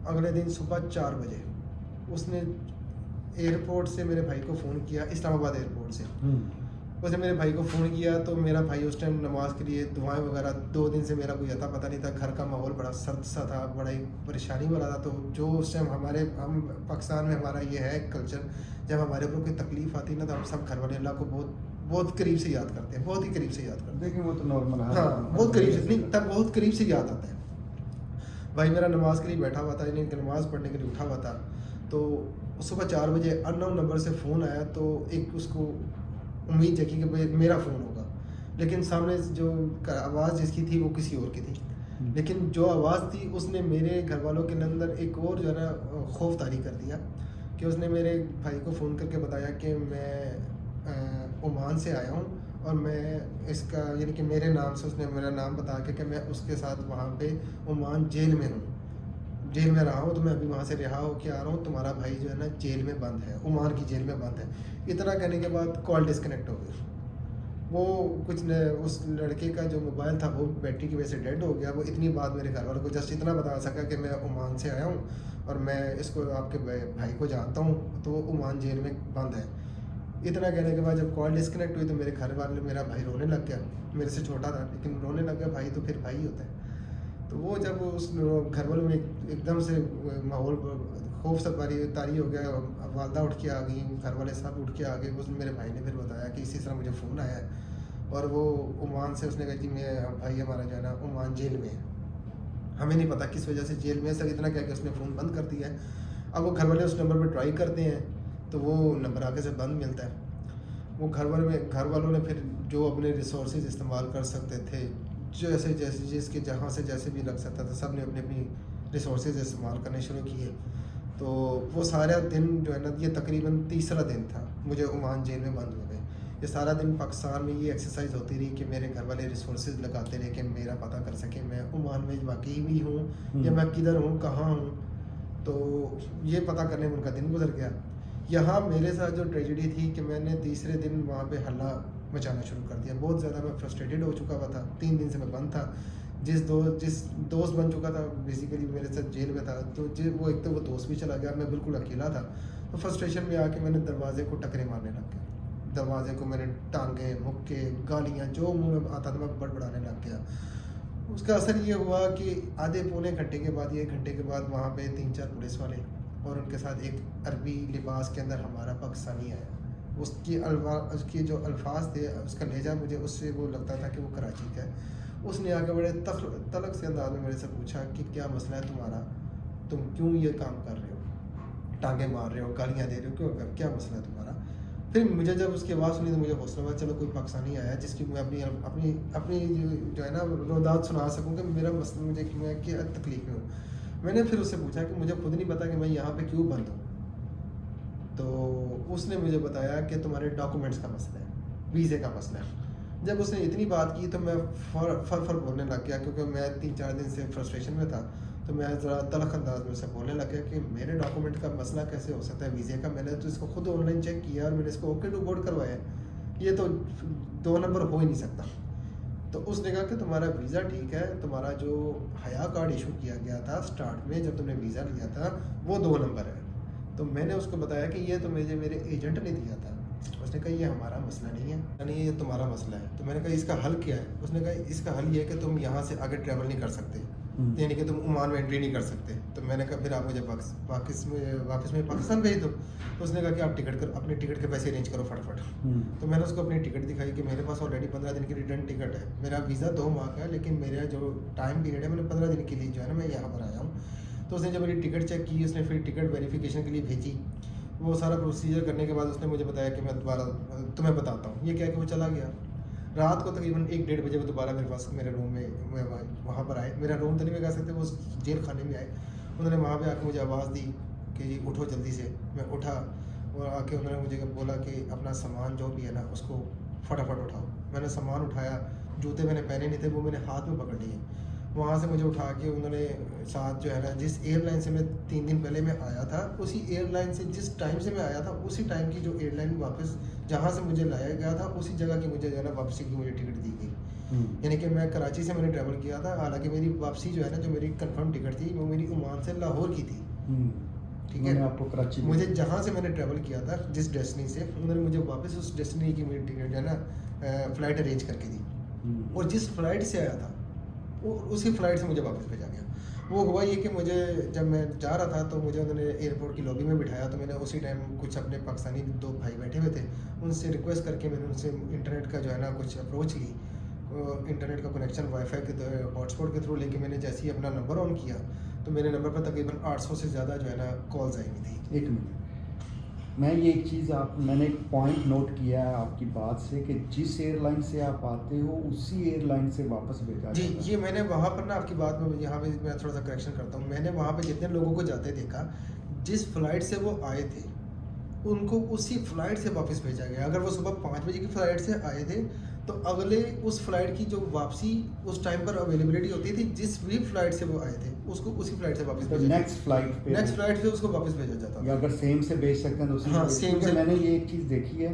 अगले दिन सुबह 4 बजे। उसने एयरपोर्ट से मेरे भाई को फ़ोन किया, इस्लामाबाद एयरपोर्ट से, उसने मेरे भाई को फ़ोन किया तो मेरा भाई उस टाइम नमाज के लिए दुआएं वगैरह, 2 दिन से मेरा कोई अता पता नहीं था, घर का माहौल बड़ा सर्द सा था, बड़ा ही परेशानी वाला था। तो जो उस टाइम हम पाकिस्तान में हमारा ये है कल्चर, जब हमारे ऊपर कोई तकलीफ आती है ना तो हम सब घर वाले अल्लाह को बहुत बहुत करीब से याद करते हैं, बहुत ही करीब से याद करते हैं। देखिए वो तो नॉर्मल है। हाँ, बहुत करीब से नहीं, तब बहुत करीब से याद आता है। भाई मेरा नमाज के लिए बैठा हुआ था, यानी नमाज पढ़ने के लिए उठा हुआ था, तो सुबह 4 बजे अननोन नंबर से फ़ोन आया। तो एक उसको उम्मीद जगी कि भाई मेरा फ़ोन होगा, लेकिन सामने जो आवाज़ जिसकी थी वो किसी और की थी। लेकिन जो आवाज़ थी उसने मेरे घर वालों के अंदर एक और जो है ना खौफ तारी कर दिया कि उसने मेरे भाई को फ़ोन करके बताया कि मैं ओमान से आया हूँ और मैं इसका यानी कि मेरे नाम से उसने मेरा नाम बता के कि मैं उसके साथ वहाँ पे ओमान जेल में हूँ, जेल में रहा हूँ, तो मैं अभी वहाँ से रिहा होकर आ रहा हूँ, तुम्हारा भाई जो है ना जेल में बंद है, ओमान की जेल में बंद है। इतना कहने के बाद कॉल डिस्कनेक्ट हो गई। वो उस लड़के का जो मोबाइल था वो बैटरी की वजह से डेड हो गया। वो इतनी बात मेरे घर वालों को जस्ट इतना बता सका कि मैं ओमान से आया हूँ और मैं इसको आपके भाई को जानता हूँ, तो वो ओमान जेल में बंद है। इतना कहने के बाद जब कॉल डिस्कनेक्ट हुई तो मेरे घर वाले, मेरा भाई रोने लग गया। मेरे से छोटा था लेकिन रोने लग गया, भाई तो फिर भाई ही होता है। तो वो जब उस घर वालों में एकदम से माहौल खौफ से तारी हो गया, वालदा उठ के आ गई, घर वाले सब उठ के आ गए। उसने मेरे भाई ने फिर बताया कि इसी तरह मुझे फ़ोन आया है और वो ओमान से, उसने कहा कि मैं भाई हमारा जो है ना ओमान जेल में है, हमें नहीं पता किस वजह से जेल में है, सर इतना क्या कि उसने फ़ोन बंद कर दिया है। अब वो घर वाले उस नंबर पर ट्राई करते हैं तो वो नंबर आगे से बंद मिलता है। वो घर वालों ने फिर जो अपने रिसोर्सेज इस्तेमाल कर सकते थे, जैसे जैसे जिसके जहाँ से जैसे भी लग सकता था, सब ने अपनी अपनी रिसोर्सेज इस्तेमाल करने शुरू किए। तो वो सारा दिन जो है ना, ये तकरीबन तीसरा दिन था, मुझे ओमान जेल में बंद हो गए। ये सारा दिन पाकिस्तान में ये एक्सरसाइज होती रही कि मेरे घर वाले रिसोर्सेज लगाते रहे कि मेरा पता कर सके मैं ओमान में वाकई भी हूँ या मैं किधर हूँ, कहाँ हूँ। तो ये पता करने में उनका दिन गुजर गया। यहाँ मेरे साथ जो ट्रेजेडी थी कि मैंने तीसरे दिन वहाँ पे हल्ला मचाना शुरू कर दिया। बहुत ज़्यादा मैं फ्रस्ट्रेटेड हो चुका हुआ था, 3 दिन से मैं बंद था। जिस दोस्त बन चुका था बेसिकली मेरे साथ जेल में था, तो वो एक तो वो दोस्त भी चला गया, मैं बिल्कुल अकेला था। तो फ्रस्ट्रेशन में आके मैंने दरवाजे को टकरे मारने लग गया। दरवाजे को मैंने टांगे, मुक्के, गालियाँ जो मुँह में आता था मैं बड़बड़ाने लग गया। उसका असर ये हुआ कि आधे पौने घंटे के बाद, 1 घंटे के बाद वहाँ पे 3-4 पुलिस वाले और उनके साथ एक अरबी लिबास के अंदर हमारा पाकिस्तानी आया। उसकी जो अल्फाज थे, उसका लहजा मुझे उससे वो लगता था कि वो कराची का है। उसने आके बड़े तलख से अंदाज में मेरे से पूछा कि क्या मसला है तुम्हारा, तुम क्यों ये काम कर रहे हो, टांगे मार रहे हो, गालियाँ दे रहे हो, क्यों, क्या मसला है तुम्हारा। फिर मुझे जब उसकी आवाज़ सुनी तो मुझे हौसला हुआ, चलो कोई पाकिस्तानी आया जिसकी मैं अपनी अपनी अपनी जो है ना रोदात सुना सकूँ कि मेरा मसला, मुझे मैं क्या तकलीफ में हूँ। मैंने फिर उससे पूछा कि मुझे खुद नहीं पता कि मैं यहाँ पे क्यों बंद हूँ। तो उसने मुझे बताया कि तुम्हारे डॉक्यूमेंट्स का मसला है, वीज़े का मसला है। जब उसने इतनी बात की तो मैं फर बोलने लग गया, क्योंकि मैं 3-4 दिन से फ्रस्ट्रेशन में था। तो मैं ज़रा तलख अंदाज में उसे बोलने लग गया कि मेरे डॉक्यूमेंट का मसला कैसे हो सकता है वीज़े का, मैंने तो इसको खुद ऑनलाइन चेक किया और मैंने इसको ओके टू बोर्ड करवाया, ये तो 2 नंबर हो ही नहीं सकता। तो उसने कहा कि तुम्हारा वीज़ा ठीक है, तुम्हारा जो हया कार्ड इशू किया गया था स्टार्ट में जब तुमने वीज़ा लिया था वो 2 नंबर है। तो मैंने उसको बताया कि ये तो मेरे एजेंट ने दिया था। उसने कहा ये हमारा मसला नहीं है, यानी ये तुम्हारा मसला है। तो मैंने कहा इसका हल क्या है। उसने कहा इसका हल ये है कि तुम यहाँ से आगे ट्रैवल नहीं कर सकते, यानी कि तुम ओमान में एंट्री नहीं कर सकते। तो मैंने कहा फिर आप मुझे वापस में पाकिस्तान भेज दो। तो उसने कहा कि आप अपने टिकट के पैसे अरेंज करो फटाफट। तो मैंने उसको अपनी टिकट दिखाई कि मेरे पास ऑलरेडी 15 दिन की रिटर्न टिकट है, मेरा वीज़ा 2 माह का है, लेकिन मेरा जो टाइम पीरियड है मैंने 15 दिन के लिए जो है ना मैं यहाँ पर आया हूँ। तो उसने जब मेरी टिकट चेक की, उसने फिर टिकट वेरिफिकेशन के लिए भेजी। वो सारा प्रोसीजर करने के बाद उसने मुझे बताया कि मैं दोबारा तुम्हें बताता हूँ। ये क्या कि वो चला गया। रात को तकरीबन 1-1:30 बजे वो दोबारा मेरे पास मेरे रूम में वहाँ पर आए। मेरा रूम तो नहीं मैं कह सकते, वो जेल खाने में आए। उन्होंने वहाँ पे आके मुझे आवाज़ दी कि उठो जल्दी से। मैं उठा और आके उन्होंने मुझे बोला कि अपना सामान जो भी है ना उसको फटाफट उठाओ। मैंने सामान उठाया, जूते मैंने पहने नहीं थे, वो मैंने हाथ में पकड़ लिए। वहाँ से मुझे उठा के उन्होंने साथ जो है ना, जिस एयरलाइन से मैं 3 दिन पहले मैं आया था, उसी एयरलाइन से जिस टाइम से मैं आया था उसी टाइम की जो एयरलाइन वापस जहाँ से मुझे लाया गया था उसी जगह की मुझे जो है ना वापसी की मुझे टिकट दी गई। यानी कि मैं कराची से मैंने ट्रैवल किया था, हालांकि मेरी वापसी जो है ना, जो मेरी कंफर्म टिकट थी वो मेरी ओमान से लाहौर की थी। ठीक उन्होंने है। आपको कराची मुझे भेजा। जहाँ से मैंने ट्रैवल किया था जिस डेस्टिनी से, उन्होंने मुझे वापस उस डेस्टिनी की मेरी टिकट जो है ना फ़्लाइट अरेंज करके दी, और जिस फ्लाइट से आया था वो उसी फ्लाइट से मुझे वापस भेजा गया। वो हुआ ये कि मुझे जब मैं जा रहा था तो मुझे उन्होंने एयरपोर्ट की लॉबी में बिठाया, तो मैंने उसी टाइम कुछ अपने पाकिस्तानी 2 भाई बैठे हुए थे, उनसे रिक्वेस्ट करके मैंने उनसे इंटरनेट का जो है ना कुछ अप्रोच की, इंटरनेट का कनेक्शन वाईफाई के हॉटस्पॉट के थ्रू लेके मैंने जैसे ही अपना नंबर ऑन किया तो मेरे नंबर पर तकरीबन 800 से ज़्यादा जो है ना कॉल्स आई हुई थी। एक मिनट, मैं ये एक चीज़ मैंने एक पॉइंट नोट किया है आपकी बात से कि जिस एयरलाइन से आप आते हो उसी एयरलाइन से वापस भेजा जी, जाता है। ये मैंने वहाँ पर ना आपकी बात में यहाँ पे मैं थोड़ा सा करेक्शन करता हूँ। मैंने वहाँ पे जितने लोगों को जाते देखा, जिस फ्लाइट से वो आए थे उनको उसी फ्लाइट से वापस भेजा गया। अगर वो सुबह 5 बजे की फ्लाइट से आए थे तो अगले उस फ्लाइट की जो वापसी उस टाइम पर अवेलेबिलिटी होती थी, जिस भी फ्लाइट से वो आए थे उसको उसी फ्लाइट से वापस तो भेजा नेक्स्ट फ्लाइट पे नेक्स्ट फ्लाइट से उसको वापस भेजा जाता या था। अगर सेम से भेज सकते हैं तो उसी हाँ, से भेज- सेम क्योंकि से। मैंने ये एक चीज़ देखी है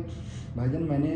भाईजान, मैंने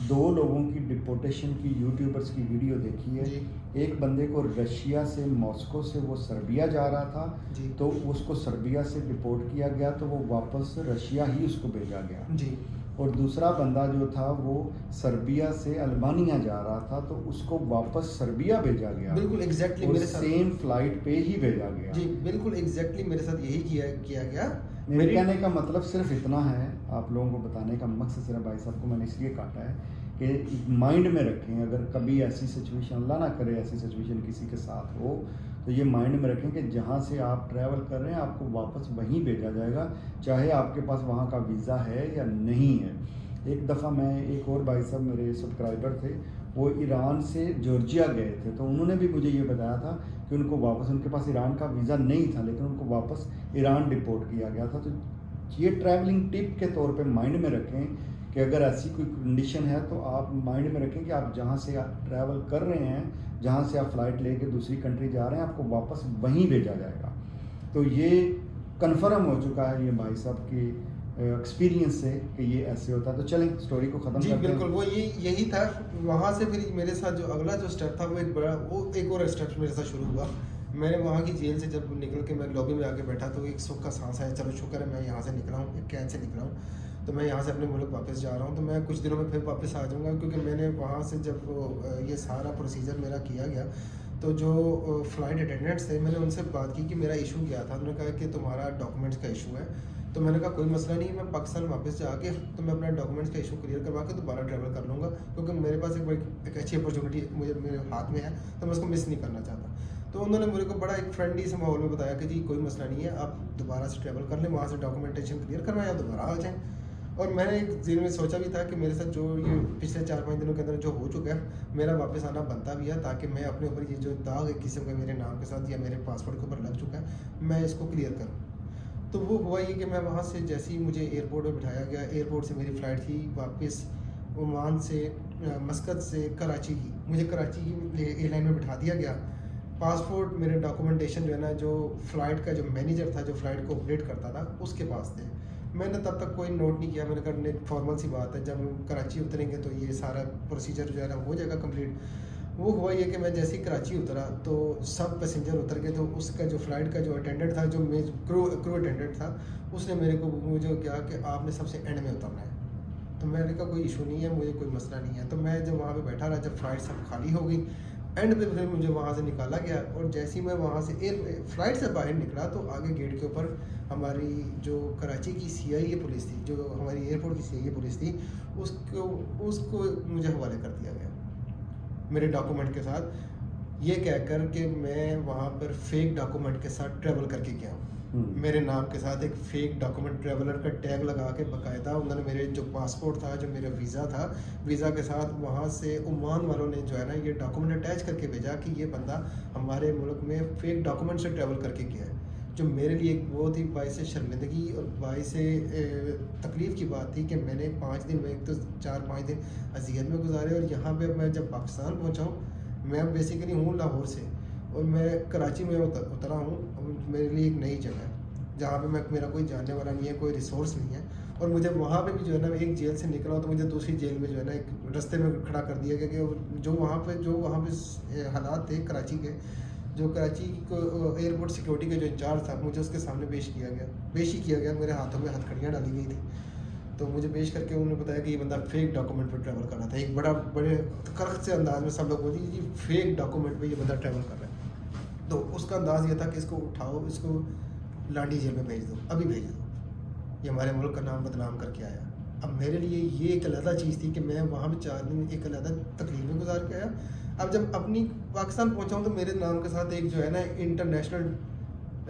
2 लोगों की डिपोर्टेशन की यूट्यूबर्स की वीडियो देखी है। जी। एक बंदे को रशिया से, मॉस्को से वो सर्बिया जा रहा था, जी। तो उसको सर्बिया से डिपोर्ट किया गया तो वो वापस रशिया ही उसको भेजा गया। जी। और दूसरा बंदा जो था वो सर्बिया से अल्बानिया जा रहा था तो उसको वापस सर्बिया भेजा गया। बिल्कुल एग्जैक्टली और मेरे साथ। सेम फ्लाइट पे ही भेजा गया। जी बिल्कुल एग्जैक्टली मेरे साथ यही किया गया। मेरे कहने का मतलब सिर्फ इतना है, आप लोगों को बताने का मकसद सिर्फ भाई साहब को मैंने इसलिए काटा है कि माइंड में रखें, अगर कभी ऐसी सिचुएशन, अल्लाह ना करे ऐसी सिचुएशन किसी के साथ हो, तो ये माइंड में रखें कि जहाँ से आप ट्रैवल कर रहे हैं आपको वापस वहीं भेजा जाएगा, चाहे आपके पास वहाँ का वीज़ा है या नहीं है। एक दफ़ा मैं, एक और भाई साहब मेरे सब्सक्राइबर थे, वो ईरान से जॉर्जिया गए थे, तो उन्होंने भी मुझे ये बताया था कि उनको वापस, उनके पास ईरान का वीज़ा नहीं था लेकिन उनको वापस ईरान डिपोर्ट किया गया था। तो ये ट्रैवलिंग टिप के तौर पे माइंड में रखें कि अगर ऐसी कोई कंडीशन है तो आप माइंड में रखें कि आप जहाँ से आप ट्रैवल कर रहे हैं, जहाँ से आप फ़्लाइट लेके दूसरी कंट्री जा रहे हैं, आपको वापस वहीं भेजा जाएगा। तो ये कन्फर्म हो चुका है ये भाई साहब की एक्सपीरियंस से कि ये ऐसे होता है। तो चलें स्टोरी को ख़त्म जी करते हैं। बिल्कुल, वो यही था। वहाँ से फिर मेरे साथ जो अगला जो स्टेप था वो एक और स्टेप मेरे साथ शुरू हुआ। मैंने वहाँ की जेल से जब निकल के मैं लॉबी में आके बैठा तो एक सुख का सांस आया, चलो शुक्र है मैं यहाँ से निकला हूँ, एक कैद से निकला हूँ, तो मैं यहाँ से अपने मुल्क वापस जा रहा हूँ। तो मैं कुछ दिनों में फिर वापस आ जाऊँगा, क्योंकि मैंने वहाँ से जब ये सारा प्रोसीजर मेरा किया गया तो जो फ़्लाइट अटेंडेंट्स थे मैंने उनसे बात की कि मेरा इशू क्या था। उन्होंने कहा कि तुम्हारा डॉक्यूमेंट्स का इशू है। तो मैंने कहा कोई मसला नहीं, मैं पाकिस्तान वापस जाके तो मैं अपना डॉक्यूमेंट्स का इशू क्लियर करवा के दोबारा ट्रैवल कर लूँगा, क्योंकि मेरे पास एक अच्छी अपॉर्चुनिटी मुझे मेरे हाथ में है, तो मैं उसको मिस नहीं करना चाहता। तो उन्होंने मेरे को बड़ा एक फ्रेंडली से माहौल में बताया कि जी कोई मसला नहीं है, आप दोबारा से ट्रैवल कर लें, वहाँ से डॉक्यूमेंटेशन क्लियर करवाएं, आप दोबारा आ जाएँ। और मैंने एक दिल में सोचा भी था कि मेरे साथ जो ये पिछले 4-5 दिनों के अंदर जो हो चुका है, मेरा वापस आना बनता भी है, ताकि मैं अपने ऊपर ये जो दाग एक किस्म का मेरे नाम के साथ या मेरे पासपोर्ट के ऊपर लग चुका है, मैं इसको क्लियर करूँ। तो वो हुआ ये कि मैं वहाँ से जैसे ही मुझे एयरपोर्ट पर बिठाया गया, एयरपोर्ट से मेरी फ़्लाइट थी वापस ओमान से, मस्कत से कराची की। मुझे कराची की एयरलाइन में बिठा दिया गया। पासपोर्ट, मेरे डॉक्यूमेंटेशन जो है ना, जो फ़्लाइट का जो मैनेजर था जो फ़्लाइट को ऑपरेट करता था, उसके पास थे। मैंने तब तक कोई नोट नहीं किया। मैंने कहा फॉर्मल सी बात है, जब हम कराची उतरेंगे तो ये सारा प्रोसीजर जो है ना हो जाएगा कंप्लीट। वो हुआ ये कि मैं जैसे ही कराची उतरा तो सब पैसेंजर उतर गए, तो उसका जो फ़्लाइट का जो अटेंडेंट था, जो क्रू अटेंडेंट था, उसने मुझे कहा कि आपने सबसे एंड में उतरना है। तो मैंने कहा कोई इशू नहीं है, मुझे कोई मसला नहीं है। तो मैं जब वहाँ पे बैठा रहा, जब फ़्लाइट सब खाली हो गई, एंड पे फिर मुझे वहाँ से निकाला गया। और जैसे ही मैं वहाँ से फ़्लाइट से बाहर निकला तो आगे गेट के ऊपर हमारी जो कराची की CIA पुलिस थी, जो हमारी एयरपोर्ट की CIA पुलिस थी, उसको मुझे हवाले कर दिया गया मेरे डॉक्यूमेंट के साथ, ये कहकर कि मैं वहाँ पर फेक डॉक्यूमेंट के साथ ट्रैवल करके गया हूँ। मेरे नाम के साथ एक फेक डॉक्यूमेंट ट्रैवलर का टैग लगा के बाकायदा उन्होंने मेरे जो पासपोर्ट था, जो मेरा वीज़ा था, वीज़ा के साथ वहाँ से ओमान वालों ने जो है ना ये डॉक्यूमेंट अटैच करके भेजा कि ये बंदा हमारे मुल्क में फ़ेक डॉक्यूमेंट से ट्रैवल करके गया है। जो मेरे लिए एक बहुत ही बाइस शर्मिंदगी और बाइस तकलीफ़ की बात थी कि मैंने 5 दिन में, एक तो 4-5 दिन अजियत में गुजारे, और यहाँ पे मैं जब पाकिस्तान पहुँचा हूँ, मैं बेसिकली हूँ लाहौर से और मैं कराची में उतरा हूँ। मेरे लिए एक नई जगह है जहाँ पे मेरा कोई जानने वाला नहीं है, कोई रिसोर्स नहीं है, और मुझे वहाँ पे भी जो है ना, एक जेल से निकला तो मुझे दूसरी जेल में जो है ना एक रास्ते में खड़ा कर दिया गया कि जो वहाँ पे हालात थे कराची के, जो कराची को एयरपोर्ट सिक्योरिटी का जो इंचार्ज था, मुझे उसके सामने पेश ही किया गया। मेरे हाथों में हथकड़ियाँ डाली गई थी। तो मुझे पेश करके उन्होंने बताया कि ये बंदा फेक डॉक्यूमेंट पर ट्रैवल कर रहा था। एक बड़े कड़क से अंदाज में सब लोग बोलते हैं कि फेक डॉक्यूमेंट पे ये बंदा ट्रैवल कर रहा है। तो उसका अंदाज़ ये था कि इसको उठाओ, इसको लाठी जेल में भेज दो, अभी भेज दो, ये हमारे मुल्क का नाम बदनाम करके आया। अब मेरे लिए ये एक अलग चीज़ थी कि मैं वहाँ पे 4 दिन एक अलग तकलीफ में गुजार के आया। अब जब अपनी पाकिस्तान पहुँचा हूँ तो मेरे नाम के साथ एक जो है ना इंटरनेशनल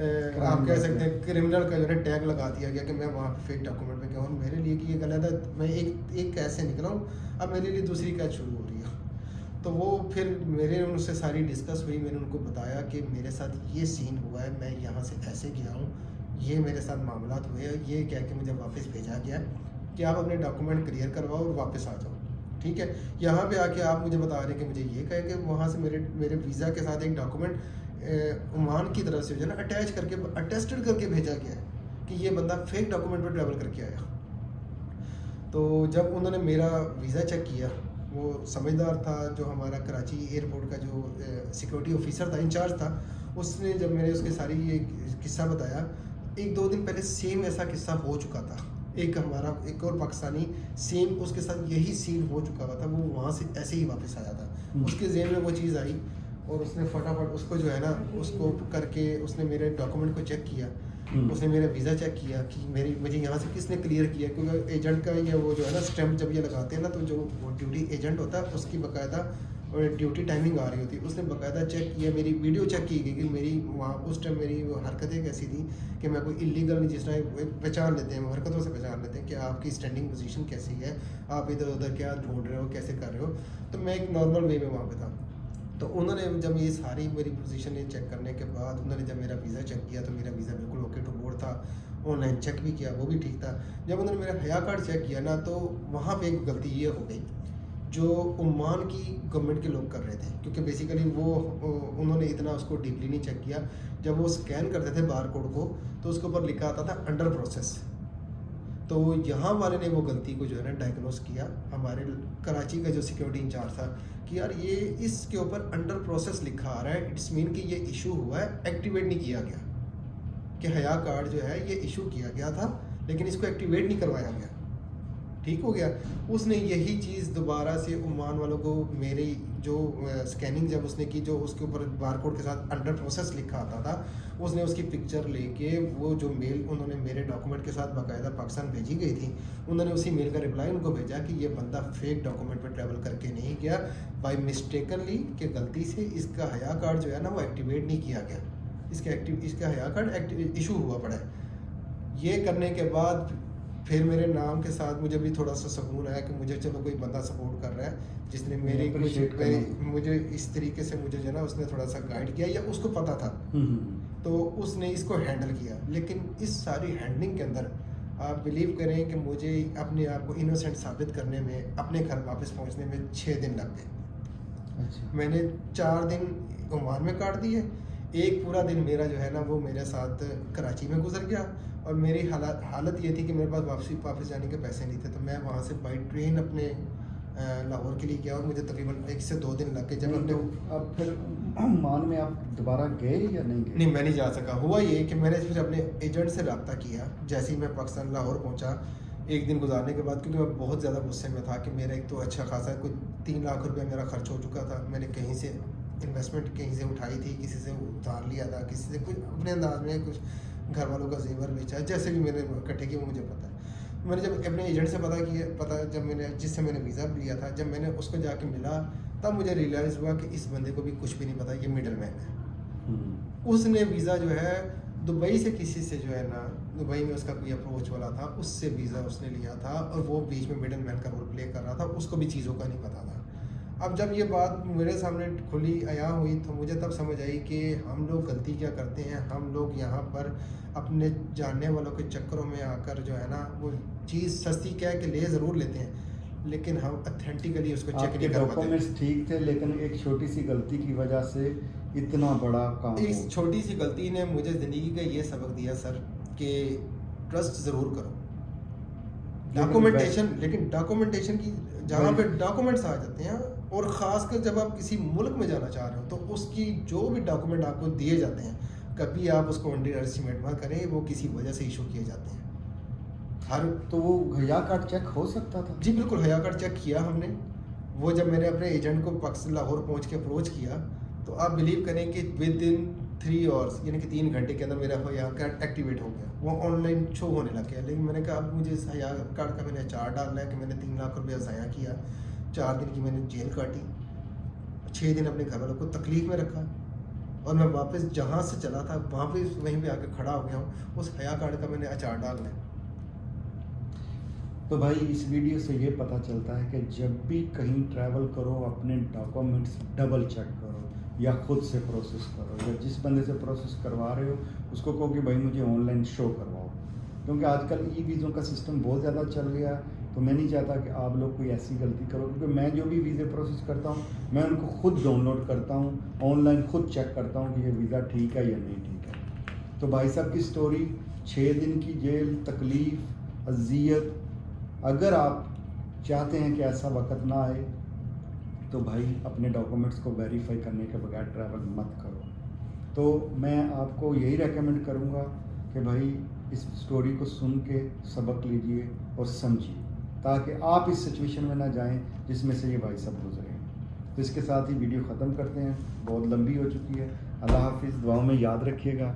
आप कह सकते हैं क्रिमिनल का जो है टैग लगा दिया गया कि मैं वहाँ पे फेक डॉक्यूमेंट में गया हूँ। मेरे लिए कि ये गलत, मैं एक कैद से निकला हूँ, अब मेरे लिए दूसरी कैद शुरू हो रही है। तो वो फिर मेरे उनसे सारी डिस्कस हुई। मैंने उनको बताया कि मेरे साथ ये सीन हुआ है, मैं यहाँ से ऐसे गया हूँ, ये मेरे साथ मामला हुए, ये कह के मुझे वापस भेजा गया कि आप अपने डॉक्यूमेंट क्लियर करवाओ और वापस आ जाओ। ठीक है, यहाँ पे आके आप मुझे बता रहे हैं कि मुझे ये कहे कि वहाँ से मेरे वीज़ा के साथ एक डॉक्यूमेंट ओमान की तरफ से जो है ना अटैच करके अटेस्टेड करके भेजा गया है कि ये बंदा फेक डॉक्यूमेंट पर ट्रैवल करके आया। तो जब उन्होंने मेरा वीज़ा चेक किया, वो समझदार था जो हमारा कराची एयरपोर्ट का जो सिक्योरिटी ऑफिसर था, इंचार्ज था, उसने जब मैंने उसके सारी ये किस्सा बताया, 1-2 दिन पहले सेम ऐसा किस्सा हो चुका था। एक और पाकिस्तानी सेम उसके साथ यही सीन हो चुका हुआ था। वो वहाँ से ऐसे ही वापस आया था, उसके जेब में वो चीज़ आई और उसने फटाफट उसको जो है ना उसको करके उसने मेरे डॉक्यूमेंट को चेक किया, उसने मेरा वीज़ा चेक किया कि मुझे यहाँ से किसने क्लियर किया। क्योंकि एजेंट का ये वो जो है ना स्टैम्प जब ये लगाते हैं ना, तो जो वो ड्यूटी एजेंट होता है उसकी बाकायदा और ड्यूटी टाइमिंग आ रही होती है। उसने बाकायदा चेक किया, मेरी वीडियो चेक की गई कि मेरी वहाँ उस टाइम मेरी वो हरकतें कैसी थी कि मैं कोई इलीगल नहीं, जिस तरह पहचान लेते हैं, हरकतों से पहचान लेते हैं कि आपकी स्टैंडिंग पोजीशन कैसी है, आप इधर उधर क्या ढूंढ रहे हो, कैसे कर रहे हो। तो मैं एक नॉर्मल वे में वहाँ पे था। तो उन्होंने जब ये सारी मेरी पोजीशन ये चेक करने के बाद उन्होंने जब मेरा वीज़ा चेक किया तो मेरा वीज़ा बिल्कुल ओके टू बोर्ड था। ऑनलाइन चेक भी किया, वो भी ठीक था। जब उन्होंने मेरा हया कार्ड चेक किया ना, तो वहाँ पे एक गलती ये हो गई जो ओमान की गवर्नमेंट के लोग कर रहे थे, क्योंकि बेसिकली वो उन्होंने इतना उसको डीपली नहीं चेक किया। जब वो स्कैन करते थे बार कोड को तो उसके ऊपर लिखा आता था अंडर प्रोसेस। तो यहाँ वाले ने वो गलती को जो है ना डायग्नोस किया, हमारे कराची का जो सिक्योरिटी इंचार्ज था, कि यार ये इसके ऊपर अंडर प्रोसेस लिखा आ रहा है, इट्स मीन कि ये इशू हुआ है, एक्टिवेट नहीं किया गया, कि हया कार्ड जो है ये इशू किया गया था लेकिन इसको एक्टिवेट नहीं करवाया गया। ठीक हो गया। उसने यही चीज़ दोबारा से ओमान वालों को मेरी जो स्कैनिंग जब उसने की, जो उसके ऊपर बारकोड के साथ अंडर प्रोसेस लिखा आता था, उसने उसकी पिक्चर लेके वो जो मेल उन्होंने मेरे डॉक्यूमेंट के साथ बाकायदा पाकिस्तान भेजी गई थी, उन्होंने उसी मेल का रिप्लाई उनको भेजा कि ये बंदा फेक डॉक्यूमेंट पर ट्रैवल करके नहीं गया, बाई मिस्टेकनली कि गलती से इसका हया कार्ड जो है ना वो एक्टिवेट नहीं किया गया, इसका हया कार्ड इशू हुआ पड़ा है। ये करने के बाद फिर मेरे नाम के साथ मुझे भी थोड़ा सा सुकून आया कि मुझे चलो कोई बंदा सपोर्ट कर रहा है जिसने मुझे इस तरीके से मुझे जो ना उसने थोड़ा सा गाइड किया, या उसको पता था तो उसने इसको हैंडल किया। लेकिन इस सारी हैंडलिंग के अंदर आप बिलीव करें कि मुझे अपने आप को इनोसेंट साबित करने में, अपने घर वापस पहुंचने में 6 दिन लग गए। अच्छा। मैंने 4 दिन ओमान में काट दिए, एक पूरा दिन मेरा जो है ना वो मेरे साथ कराची में गुजर गया। और मेरी हालत ये थी कि मेरे पास वापस जाने के पैसे नहीं थे, तो मैं वहाँ से बाई ट्रेन अपने लाहौर के लिए गया और मुझे तकरीबन 1 से 2 दिन लग गए। जब अपने अब फिर मान में आप दोबारा गए या नहीं गए? नहीं, मैं नहीं जा सका। हुआ ये कि मैंने फिर अपने एजेंट से रब्ता किया जैसे ही मैं पाकिस्तान लाहौर पहुँचा। 1 दिन गुजारने के बाद, क्योंकि मैं बहुत ज़्यादा गुस्से में था कि मेरा एक तो अच्छा खासा कोई 3 लाख रुपया मेरा खर्च हो चुका था, मैंने कहीं से इन्वेस्टमेंट कहीं से उठाई थी, किसी से उधार लिया था, किसी से कुछ अपने अंदाज में कुछ घर वालों का जेवर बेचा, जैसे भी मैंने इकट्ठे किए वो मुझे पता है। मैंने जब अपने एजेंट से जब मैंने जिससे मैंने वीज़ा लिया था, जब मैंने उसको जाके मिला तब मुझे रियलाइज़ हुआ कि इस बंदे को भी कुछ भी नहीं पता, ये मिडल मैन है। उसने वीज़ा जो है दुबई से किसी से जो है ना, दुबई में उसका कोई अप्रोच वाला था, उससे वीज़ा उसने लिया था और वो बीच में मिडल मैन का रोल प्ले कर रहा था, उसको भी चीज़ों का नहीं पता था। अब जब ये बात मेरे सामने खुली आया हुई तो मुझे तब समझ आई कि हम लोग गलती क्या करते हैं। हम लोग यहाँ पर अपने जानने वालों के चक्करों में आकर जो है ना वो चीज़ सस्ती कह के ले ज़रूर लेते हैं, लेकिन हम ऑथेंटिकली उसको चेक नहीं करवाते। डॉक्यूमेंट्स ठीक थे लेकिन एक छोटी सी गलती की वजह से इतना बड़ा काम। इस छोटी सी गलती ने मुझे ज़िंदगी का ये सबक दिया सर कि ट्रस्ट ज़रूर करो। डॉक्यूमेंटेशन, लेकिन डॉक्यूमेंटेशन की जहाँ पे डॉक्यूमेंट्स आ जाते हैं और ख़ासकर जब आप किसी मुल्क में जाना चाह रहे हो तो उसकी जो भी डॉक्यूमेंट आपको दिए जाते हैं, कभी आप उसको अंडर एस्टिमेट मत करें, वो किसी वजह से इशू किए जाते हैं। हर तो वो हया कार्ड चेक हो सकता था? जी बिल्कुल, हया कार्ड चेक किया हमने। वो जब मैंने अपने एजेंट को पाकिस्तान लाहौर पहुंच के अप्रोच किया, तो आप बिलीव करें कि विद इन 3 आवर्स यानी कि 3 घंटे के अंदर मेरा हया कार्ड एक्टिवेट हो गया, वो ऑनलाइन शो होने लग गया। लेकिन मैंने कहा अब मुझे इस हया कार्ड का मैंने चार्ज डालना है कि मैंने 3 लाख रुपया ज़ाया किया, 4 दिन की मैंने जेल काटी, 6 दिन अपने घर वालों को तकलीफ में रखा, और मैं वापस जहाँ से चला था वहाँ पे वहीं पे आके खड़ा हो गया हूँ। उस हया कार्ड का मैंने अचार डालना है। तो भाई इस वीडियो से ये पता चलता है कि जब भी कहीं ट्रैवल करो अपने डॉक्यूमेंट्स डबल चेक करो, या खुद से प्रोसेस करो, या जिस बंदे से प्रोसेस करवा रहे हो उसको कहो कि भाई मुझे ऑनलाइन शो करवाओ। क्योंकि आजकल ई वीज़ों का सिस्टम बहुत ज़्यादा चल गया, तो मैं नहीं चाहता कि आप लोग कोई ऐसी गलती करो, क्योंकि मैं जो भी वीज़े प्रोसेस करता हूँ मैं उनको खुद डाउनलोड करता हूँ, ऑनलाइन खुद चेक करता हूँ कि ये वीज़ा ठीक है या नहीं ठीक है। तो भाई साहब की स्टोरी, 6 दिन की जेल, तकलीफ़, अजियत, अगर आप चाहते हैं कि ऐसा वक्त ना आए तो भाई अपने डॉक्यूमेंट्स को वेरीफाई करने के बगैर ट्रैवल मत करो। तो मैं आपको यही रेकमेंड करूँगा कि भाई इस स्टोरी को सुन के सबक लीजिए और समझिए, ताकि आप इस सिचुएशन में ना जाएं जिसमें से ये भाई सब गुजरे हैं। तो इसके साथ ही वीडियो ख़त्म करते हैं, बहुत लंबी हो चुकी है। अल्लाह हाफिज़, दुआओं में याद रखिएगा।